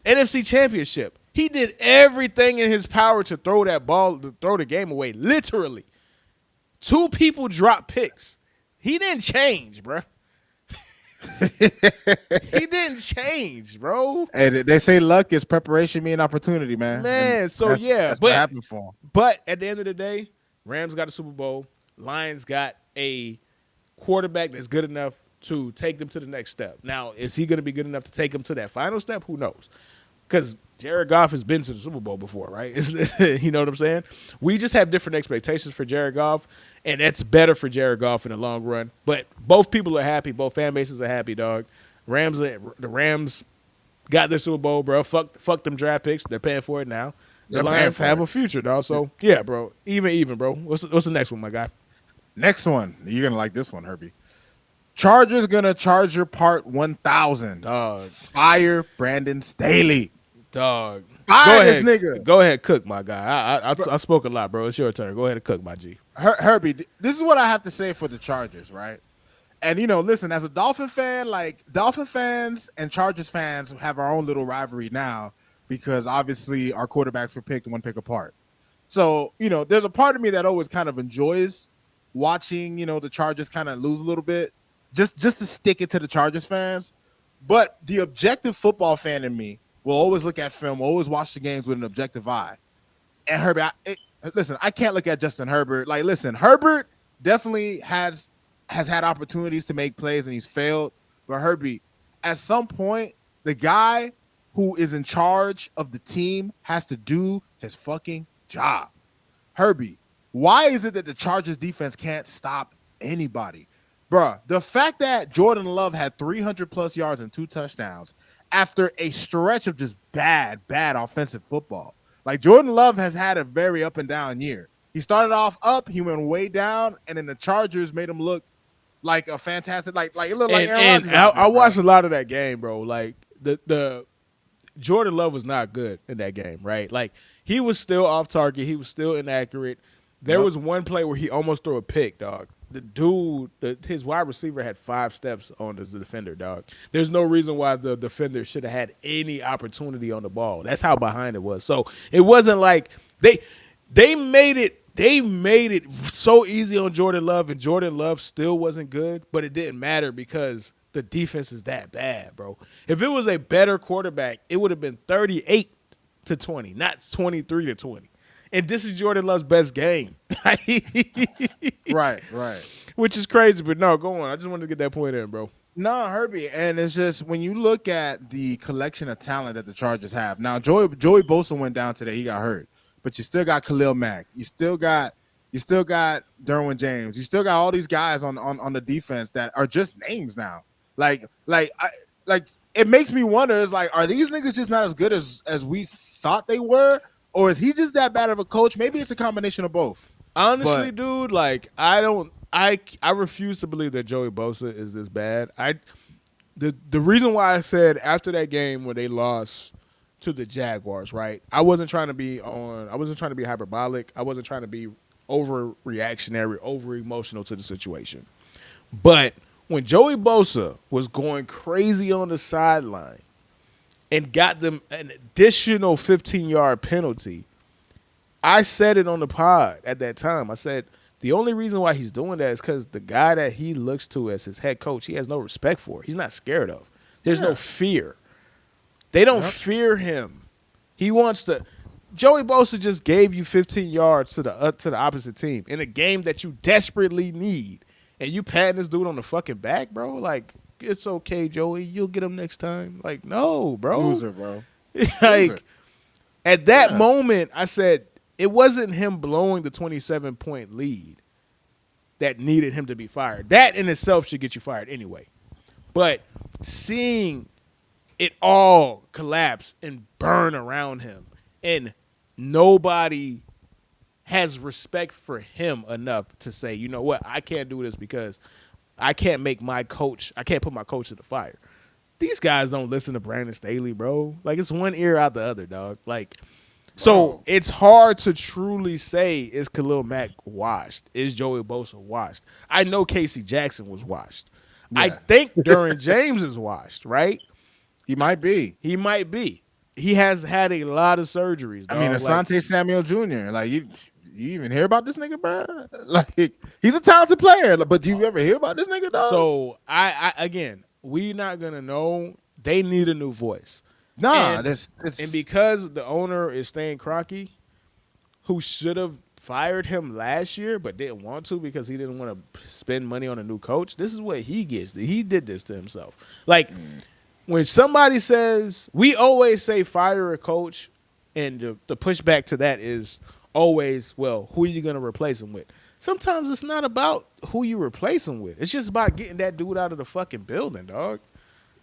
NFC Championship. He did everything in his power to throw that ball, to throw the game away, literally. 2 people dropped picks. He didn't change, bro. He didn't change, bro. And they say luck is preparation meeting opportunity, man. That's what happened for him. But at the end of the day, Rams got a Super Bowl. Lions got a quarterback that's good enough to take them to the next step. Now, is he going to be good enough to take them to that final step? Who knows? Because Jared Goff has been to the Super Bowl before, right? You know what I'm saying? We just have different expectations for Jared Goff, and that's better for Jared Goff in the long run. But both people are happy. Both fan bases are happy, dog. The Rams got their Super Bowl, bro. Fuck them draft picks. They're paying for it now. The Lions have a future, dog. So, yeah, bro. Even, bro. What's the next one, my guy? Next one. You're going to like this one, Herbie. Chargers going to Charger Part 1000. Dog. Fire Brandon Staley. Dog. Fire this nigga. Go ahead, cook, my guy. I spoke a lot, bro. It's your turn. Go ahead and cook, my G. Herbie, this is what I have to say for the Chargers, right? And, listen, as a Dolphin fan, like, Dolphin fans and Chargers fans have our own little rivalry now because, obviously, our quarterbacks were picked 1 pick apart. So, there's a part of me that always kind of enjoys watching, the Chargers kind of lose a little bit just to stick it to the Chargers fans. But the objective football fan in me will always look at film, will always watch the games with an objective eye. And Herbie, listen, I can't look at Justin Herbert. Like, listen, Herbert definitely has had opportunities to make plays and he's failed. But Herbie, at some point, the guy who is in charge of the team has to do his fucking job. Herbie, why is it that the Chargers defense can't stop anybody? Bruh, the fact that Jordan Love had 300-plus yards and 2 touchdowns after a stretch of just bad offensive football. Like, Jordan Love has had a very up and down year. He started off up, he went way down, and then the Chargers made him look like a fantastic, like it looked like Aaron Rodgers. I watched a lot of that game, bro. Like, the Jordan Love was not good in that game, right? Like, he was still off target. He was still inaccurate. There was one play where he almost threw a pick, dog. The dude, his wide receiver had 5 steps on the defender, dog. There's no reason why the defender should have had any opportunity on the ball. That's how behind it was. So it wasn't like they made it so easy on Jordan Love, and Jordan Love still wasn't good, but it didn't matter because the defense is that bad, bro. If it was a better quarterback, it would have been 38-20, not 23-20. And this is Jordan Love's best game. Right. Which is crazy, but no, go on. I just wanted to get that point in, bro. No, Herbie, and it's just when you look at the collection of talent that the Chargers have. Now, Joey Bosa went down today. He got hurt. But you still got Khalil Mack. You still got Derwin James. You still got all these guys on the defense that are just names now. Like it makes me wonder, is like, are these niggas just not as good as we thought they were? Or is he just that bad of a coach? Maybe it's a combination of both. Honestly, dude, like I refuse to believe that Joey Bosa is this bad. The reason why I said after that game when they lost to the Jaguars, right? I wasn't trying to be hyperbolic. I wasn't trying to be overreactionary, over emotional to the situation. But when Joey Bosa was going crazy on the sideline and got them an additional 15-yard penalty, I said it on the pod at that time. I said, The only reason why he's doing that is because the guy that he looks to as his head coach, he has no respect for. He's not scared of. There's no fear. They don't fear him. He wants to. Joey Bosa just gave you 15 yards to the opposite team in a game that you desperately need, and you patting this dude on the fucking back, bro. Like, it's okay, Joey. You'll get him next time. Like, no, bro. Loser, bro. Like, at that moment, I said it wasn't him blowing the 27-point lead that needed him to be fired. That in itself should get you fired anyway. But seeing it all collapse and burn around him, and nobody has respect for him enough to say, you know what, I can't do this because I can't put my coach to the fire. These guys don't listen to Brandon Staley, bro. Like, it's one ear out the other, dog. Like, so it's hard to truly say, is Khalil Mack washed? Is Joey Bosa washed? I know Casey Jackson was washed. Yeah. I think Derwin James is washed, right? He might be. He has had a lot of surgeries, dog. I mean, Asante Samuel Jr., like, you even hear about this nigga, bro? Like, he's a talented player, but do you ever hear about this nigga, dog? So, again, we not going to know. They need a new voice. Nah, and because the owner is Stan Kroenke, who should have fired him last year but didn't want to because he didn't want to spend money on a new coach, this is what he gets. He did this to himself. Like, when somebody says, we always say fire a coach, and the pushback to that is always, well, who are you going to replace him with? Sometimes it's not about who you replace him with. It's just about getting that dude out of the fucking building, dog.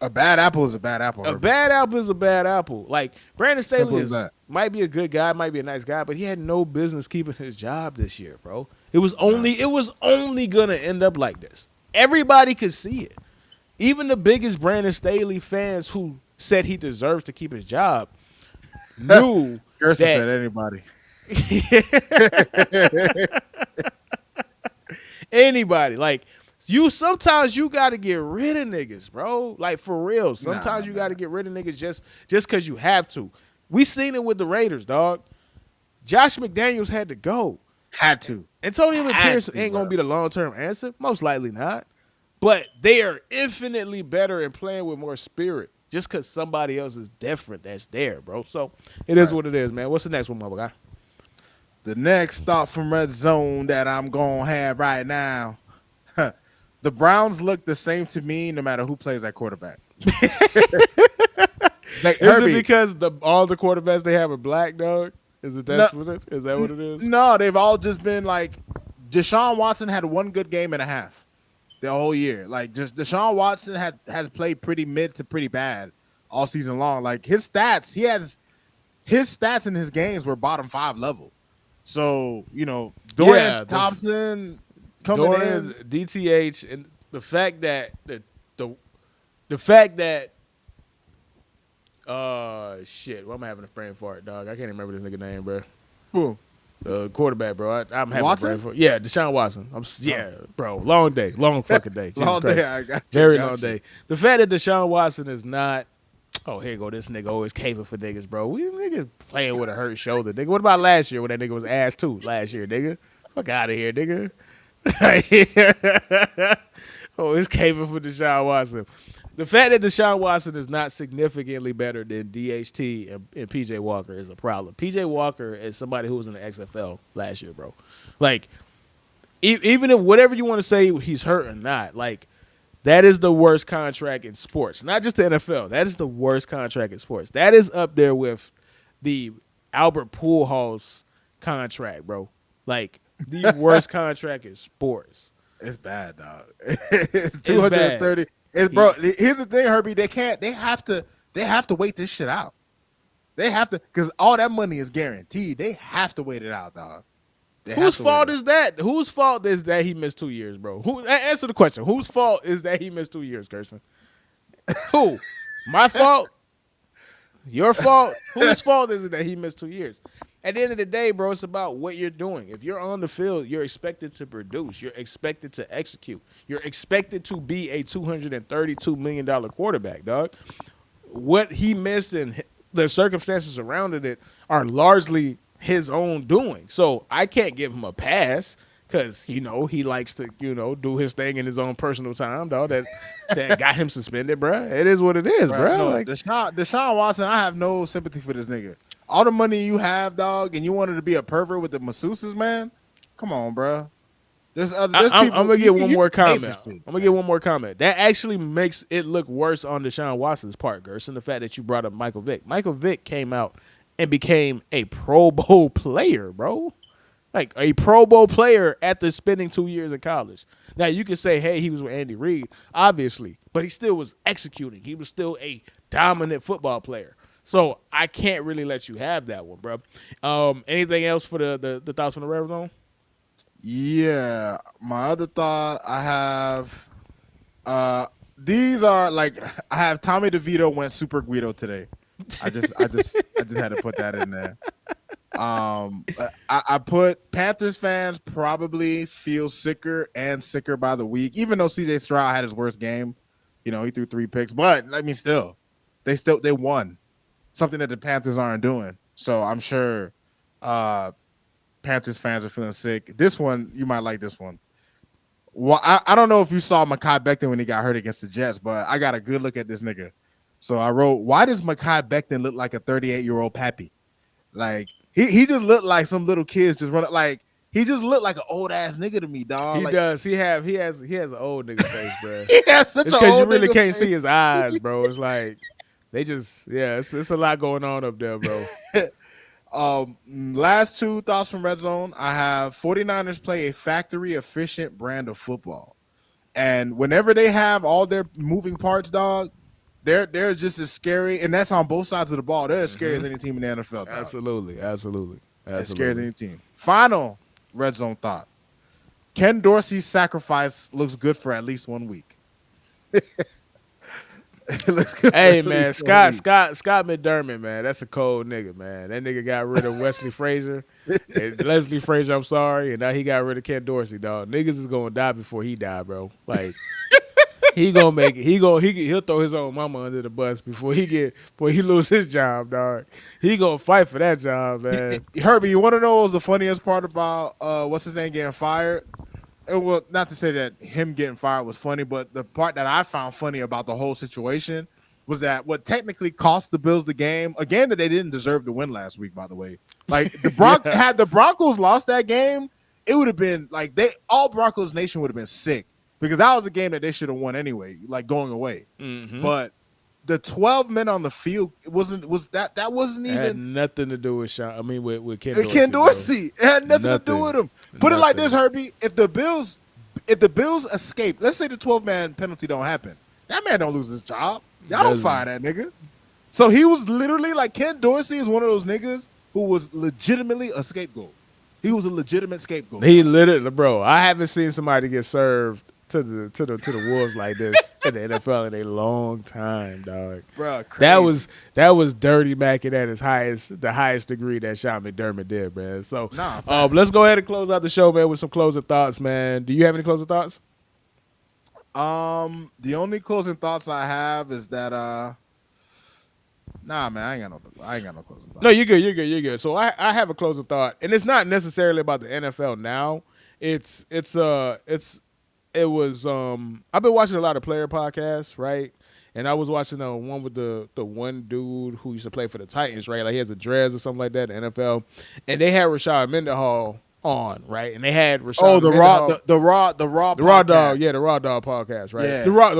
A bad apple is a bad apple. A bad apple is a bad apple. Like, Brandon Staley might be a good guy, might be a nice guy, but he had no business keeping his job this year, bro. It was only gonna end up like this. Everybody could see it. Even the biggest Brandon Staley fans who said he deserves to keep his job knew Gerson said anybody. Anybody. Like, sometimes you got to get rid of niggas, bro. Like, for real. Sometimes you got to get rid of niggas just because you have to. We seen it with the Raiders, dog. Josh McDaniels had to go. Had to. Antonio Pierce ain't going to be the long-term answer. Most likely not. But they are infinitely better and playing with more spirit just because somebody else is different that's there, bro. So it is what it is, man. What's the next one, my guy? The next thought from Red Zone that I'm going to have right now. The Browns look the same to me no matter who plays at quarterback. Like, is it because all the quarterbacks they have are black, dog? Is that what it is? No, they've all just been like, Deshaun Watson had one good game and a half the whole year. Like, just Deshaun Watson has played pretty mid to pretty bad all season long. Like, his stats in his games were bottom 5 level. So, Dorian Thompson coming in, DTH, and the fact that shit, well, I'm having a brain fart, dog. I can't even remember this nigga name, bro. Who? Quarterback, bro. I'm having Watson? a brain fart. Yeah, Deshaun Watson. Bro. Long day, long fucking day. Long day. I got you. Very long day. The fact that Deshaun Watson is not. Oh, here you go. This nigga always caving for niggas, bro. We niggas playing with a hurt shoulder, nigga. What about last year when that nigga was ass too? Last year, nigga. Fuck out of here, nigga. Oh, it's caving for Deshaun Watson. The fact that Deshaun Watson is not significantly better than DHT and PJ Walker is a problem. PJ Walker is somebody who was in the XFL last year, bro. Like, even if whatever you want to say, he's hurt or not, like, that is the worst contract in sports. Not just the NFL. That is the worst contract in sports. That is up there with the Albert Pujols contract, bro. Like, the worst contract in sports. It's bad, dog. It's 230. Bro, here's the thing, Herbie. They have to wait this shit out. They have to, because all that money is guaranteed. They have to wait it out, dog. Whose fault is that? Whose fault is that he missed 2 years, bro? Answer the question. Whose fault is that he missed 2 years, Gerson? Who? My fault? Your fault? Whose fault is it that he missed 2 years? At the end of the day, bro, it's about what you're doing. If you're on the field, you're expected to produce. You're expected to execute. You're expected to be a $232 million quarterback, dog. What he missed and the circumstances surrounding it are largely his own doing. So I can't give him a pass because he likes to do his thing in his own personal time, dog. That got him suspended, bro. It is what it is, Bruh, bro. no, Like, Deshaun Watson, I have no sympathy for this nigga. All the money you have, dog, and you wanted to be a pervert with the masseuses, man. Come on, bro. There's I'm people. gonna get one more can pay for comment. shit, I'm gonna get one more comment. That actually makes it look worse on Deshaun Watson's part, Gerson. The fact that you brought up Michael Vick. Michael Vick came out and became a Pro Bowl player, bro. Like a Pro Bowl player after spending 2 years in college. Now you can say, hey, he was with Andy Reid, obviously, but he still was executing. He was still a dominant football player. So I can't really let you have that one, bro. Anything else for the thoughts from the Red Zone? Yeah, my other thought I have. These are like I have Tommy DeVito went Super Guido today. I just had to put that in there. I put Panthers fans probably feel sicker and sicker by the week, even though CJ Stroud had his worst game. He threw 3 picks, but I mean, they won something that the Panthers aren't doing. So I'm sure Panthers fans are feeling sick. This one, you might like this one. Well, I don't know if you saw Mekhi Becton when he got hurt against the Jets, but I got a good look at this nigga. So I wrote, why does Mekhi Becton look like a 38-year-old pappy? Like, he just looked like some little kids just running. Like, he just looked like an old ass nigga to me, dog. He Like, does. He has an old nigga face, bro. he has such It's an because you old really nigga can't face. see his eyes, bro. It's like it's a lot going on up there, bro. Last 2 thoughts from Red Zone. I have 49ers play a factory efficient brand of football. And whenever they have all their moving parts, dog, they're just as scary, and that's on both sides of the ball. They're as scary as any team in the NFL, dog. Absolutely. As scary as any team. Final Red Zone thought. Ken Dorsey's sacrifice looks good for at least 1 week. Hey man, Scott McDermott, man, that's a cold nigga, man. That nigga got rid of Wesley Frazier, and Leslie Frazier. I'm sorry, and now he got rid of Ken Dorsey, dog. Niggas is gonna die before he die, bro. Like he gonna make it. He'll throw his own mama under the bus before he lose his job, dog. He gonna fight for that job, man. Herbie, you want to know what was the funniest part about what's his name getting fired? Well, not to say that him getting fired was funny, but the part that I found funny about the whole situation was that what technically cost the Bills the game, a game that they didn't deserve to win last week, by the way. Like had the Broncos lost that game, it would have been like all Broncos Nation would have been sick because that was a game that they should have won anyway, like going away. Mm-hmm. But the 12 men on the field wasn't even had nothing to do with with Ken Dorsey. Ken Dorsey. It had nothing to do with him. Put it like this, Herbie. If the Bills escape, let's say the 12-man penalty don't happen, that man don't lose his job. Y'all don't fire that nigga. So he was literally like Ken Dorsey is one of those niggas who was legitimately a scapegoat. He was a legitimate scapegoat. He literally, bro. I haven't seen somebody get served to the Wolves like this in the NFL in a long time, dog. Bro, crazy. That was dirty macking at the highest degree that Sean McDermott did, man. So let's go ahead and close out the show, man, with some closing thoughts, man. Do you have any closing thoughts? The only closing thoughts I have is that nah, man, I ain't got no closing thoughts. No, you're good. So I have a closing thought, and it's not necessarily about the NFL now. I've been watching a lot of player podcasts, right? And I was watching the one with the one dude who used to play for the Titans, right? Like he has a dreads or something like that in the NFL. And they had Rashad Mendenhall on, right? And they had Rashad the raw dog, yeah, the Raw Dog podcast, right? Yeah. The Raw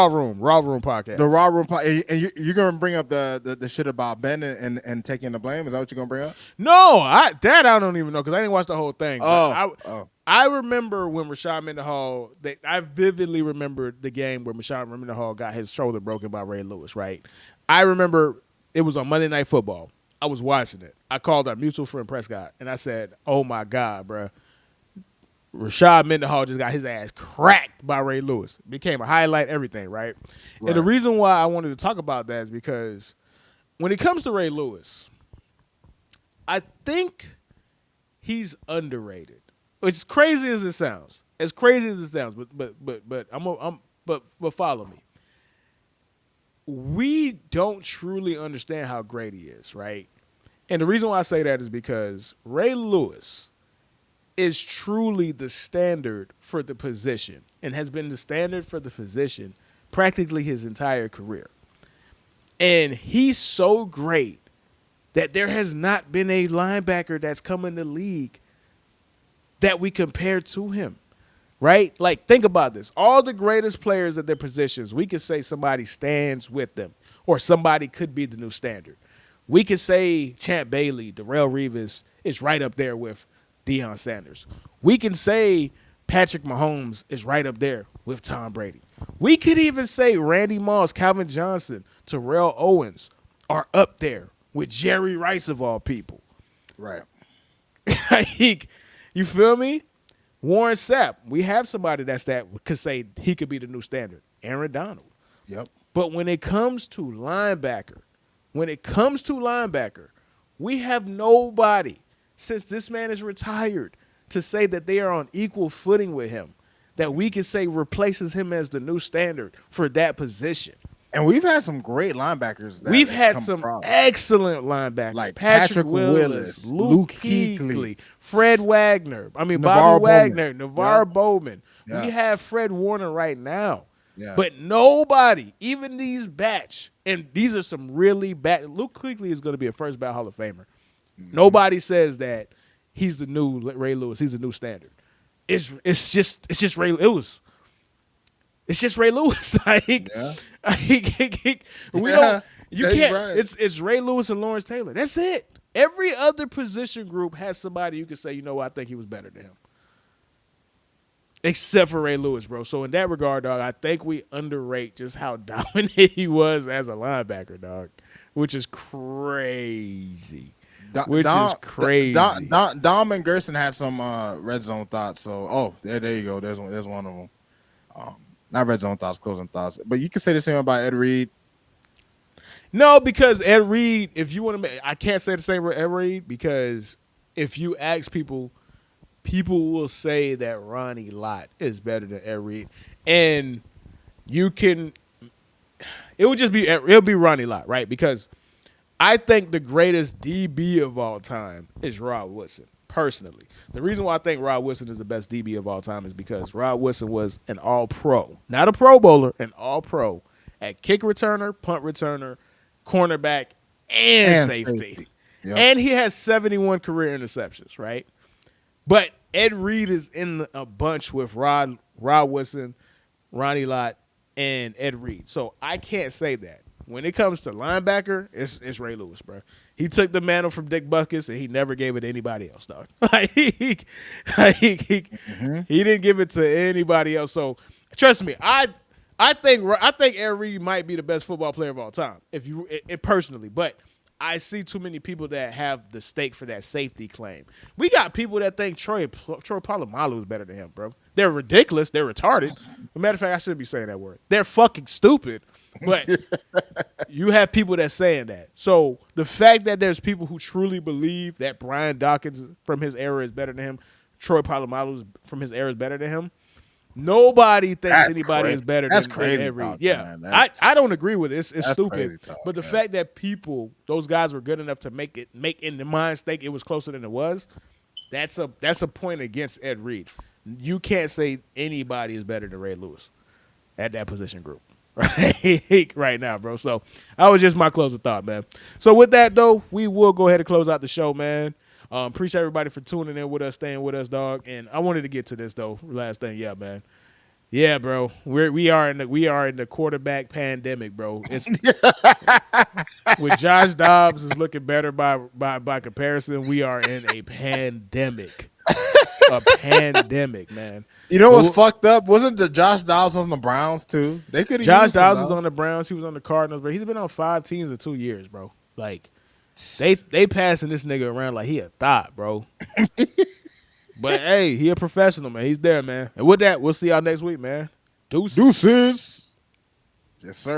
Room podcast. The Raw Room podcast. And you're gonna bring up the shit about Ben and taking the blame? Is that what you're gonna bring up? No, I don't even know because I didn't watch the whole thing. Oh. I remember when Rashad Mendenhall, I vividly remember the game where Rashad Mendenhall got his shoulder broken by Ray Lewis, right? I remember it was on Monday Night Football. I was watching it. I called our mutual friend Prescott, and I said, oh, my God, bro. Rashad Mendenhall just got his ass cracked by Ray Lewis. Became a highlight, everything, right? And the reason why I wanted to talk about that is because when it comes to Ray Lewis, I think he's underrated. As crazy as it sounds, but follow me. We don't truly understand how great he is, right? And the reason why I say that is because Ray Lewis is truly the standard for the position and has been the standard for the position practically his entire career. And he's so great that there has not been a linebacker that's come in the league that we compare to him, right? Like, think about this. All the greatest players at their positions, we could say somebody stands with them or somebody could be the new standard. We could say Champ Bailey, Darrelle Revis is right up there with Deion Sanders. We can say Patrick Mahomes is right up there with Tom Brady. We could even say Randy Moss, Calvin Johnson, Terrell Owens are up there with Jerry Rice of all people. Right. You feel me? Warren Sapp. We have somebody that could say he could be the new standard. Aaron Donald. Yep. But when it comes to linebacker, we have nobody since this man is retired to say that they are on equal footing with him, that we can say replaces him as the new standard for that position. And we've had some great linebackers. We've had some excellent linebackers. Like Patrick Willis, Luke Kuechly, Fred Wagner. Bobby Wagner, NaVorro Bowman. Yeah. We have Fred Warner right now. Yeah. But nobody, even these batch, and these are some really bad. Luke Kuechly is going to be a first ballot Hall of Famer. Mm-hmm. Nobody says that he's the new Ray Lewis. He's the new standard. It's just Ray Lewis. It's just Ray Lewis. We don't. You can't. Right. It's Ray Lewis and Lawrence Taylor. That's it. Every other position group has somebody you can say, you know what, I think he was better than him. Except for Ray Lewis, bro. So in that regard, dog, I think we underrate just how dominant he was as a linebacker, dog, which is crazy. Dom and Gerson had some red zone thoughts. So, there you go. There's one of them. Not red zone thoughts, closing thoughts. But you can say the same about Ed Reed. No, because Ed Reed, if you want to, I can't say the same for Ed Reed because if you ask people will say that Ronnie Lott is better than Ed Reed, and it'll be Ronnie Lott, right? Because I think the greatest DB of all time is Rod Woodson. Personally, the reason why I think Rod Woodson is the best DB of all time is because Rod Woodson was an all-pro, not a Pro Bowler, an all-pro at kick returner, punt returner, cornerback, and safety. Yep. And he has 71 career interceptions, right? But Ed Reed is in a bunch with Rod Woodson, Ronnie Lott, and Ed Reed. So I can't say that. When it comes to linebacker, it's Ray Lewis, bro. He took the mantle from Dick Butkus, and he never gave it to anybody else, dog. He didn't give it to anybody else. So trust me, I think Ed Reed might be the best football player of all time, personally. But I see too many people that have the stake for that safety claim. We got people that think Troy Polamalu is better than him, bro. They're ridiculous. They're retarded. As a matter of fact, I shouldn't be saying that word. They're fucking stupid. But you have people that's saying that. So the fact that there's people who truly believe that Brian Dawkins from his era is better than him, Troy Polamalu from his era is better than him, nobody thinks anybody is better than Ed Reed. Yeah, I don't agree with it. It's stupid. But the fact that those guys were good enough to make in the minds think it was closer than it was, that's a point against Ed Reed. You can't say anybody is better than Ray Lewis at that position group. Right now, bro. So that was just my closing thought, man. So with that, though, we will go ahead and close out the show, man. Appreciate everybody for tuning in with us, staying with us, dog. And I wanted to get to this though. Last thing, yeah, man. Yeah, bro. We are in the quarterback pandemic, bro. It's with Josh Dobbs is looking better by comparison. We are in a pandemic. A pandemic, man. You know what's fucked up? Wasn't the Josh Dobbs on the Browns too? They could. Josh Dobbs was on the Browns. He was on the Cardinals, but he's been on 5 teams in 2 years, bro. Like they passing this nigga around like he a thought, bro. But hey, he a professional, man. He's there, man. And with that, we'll see y'all next week, man. Deuces. Yes, sir.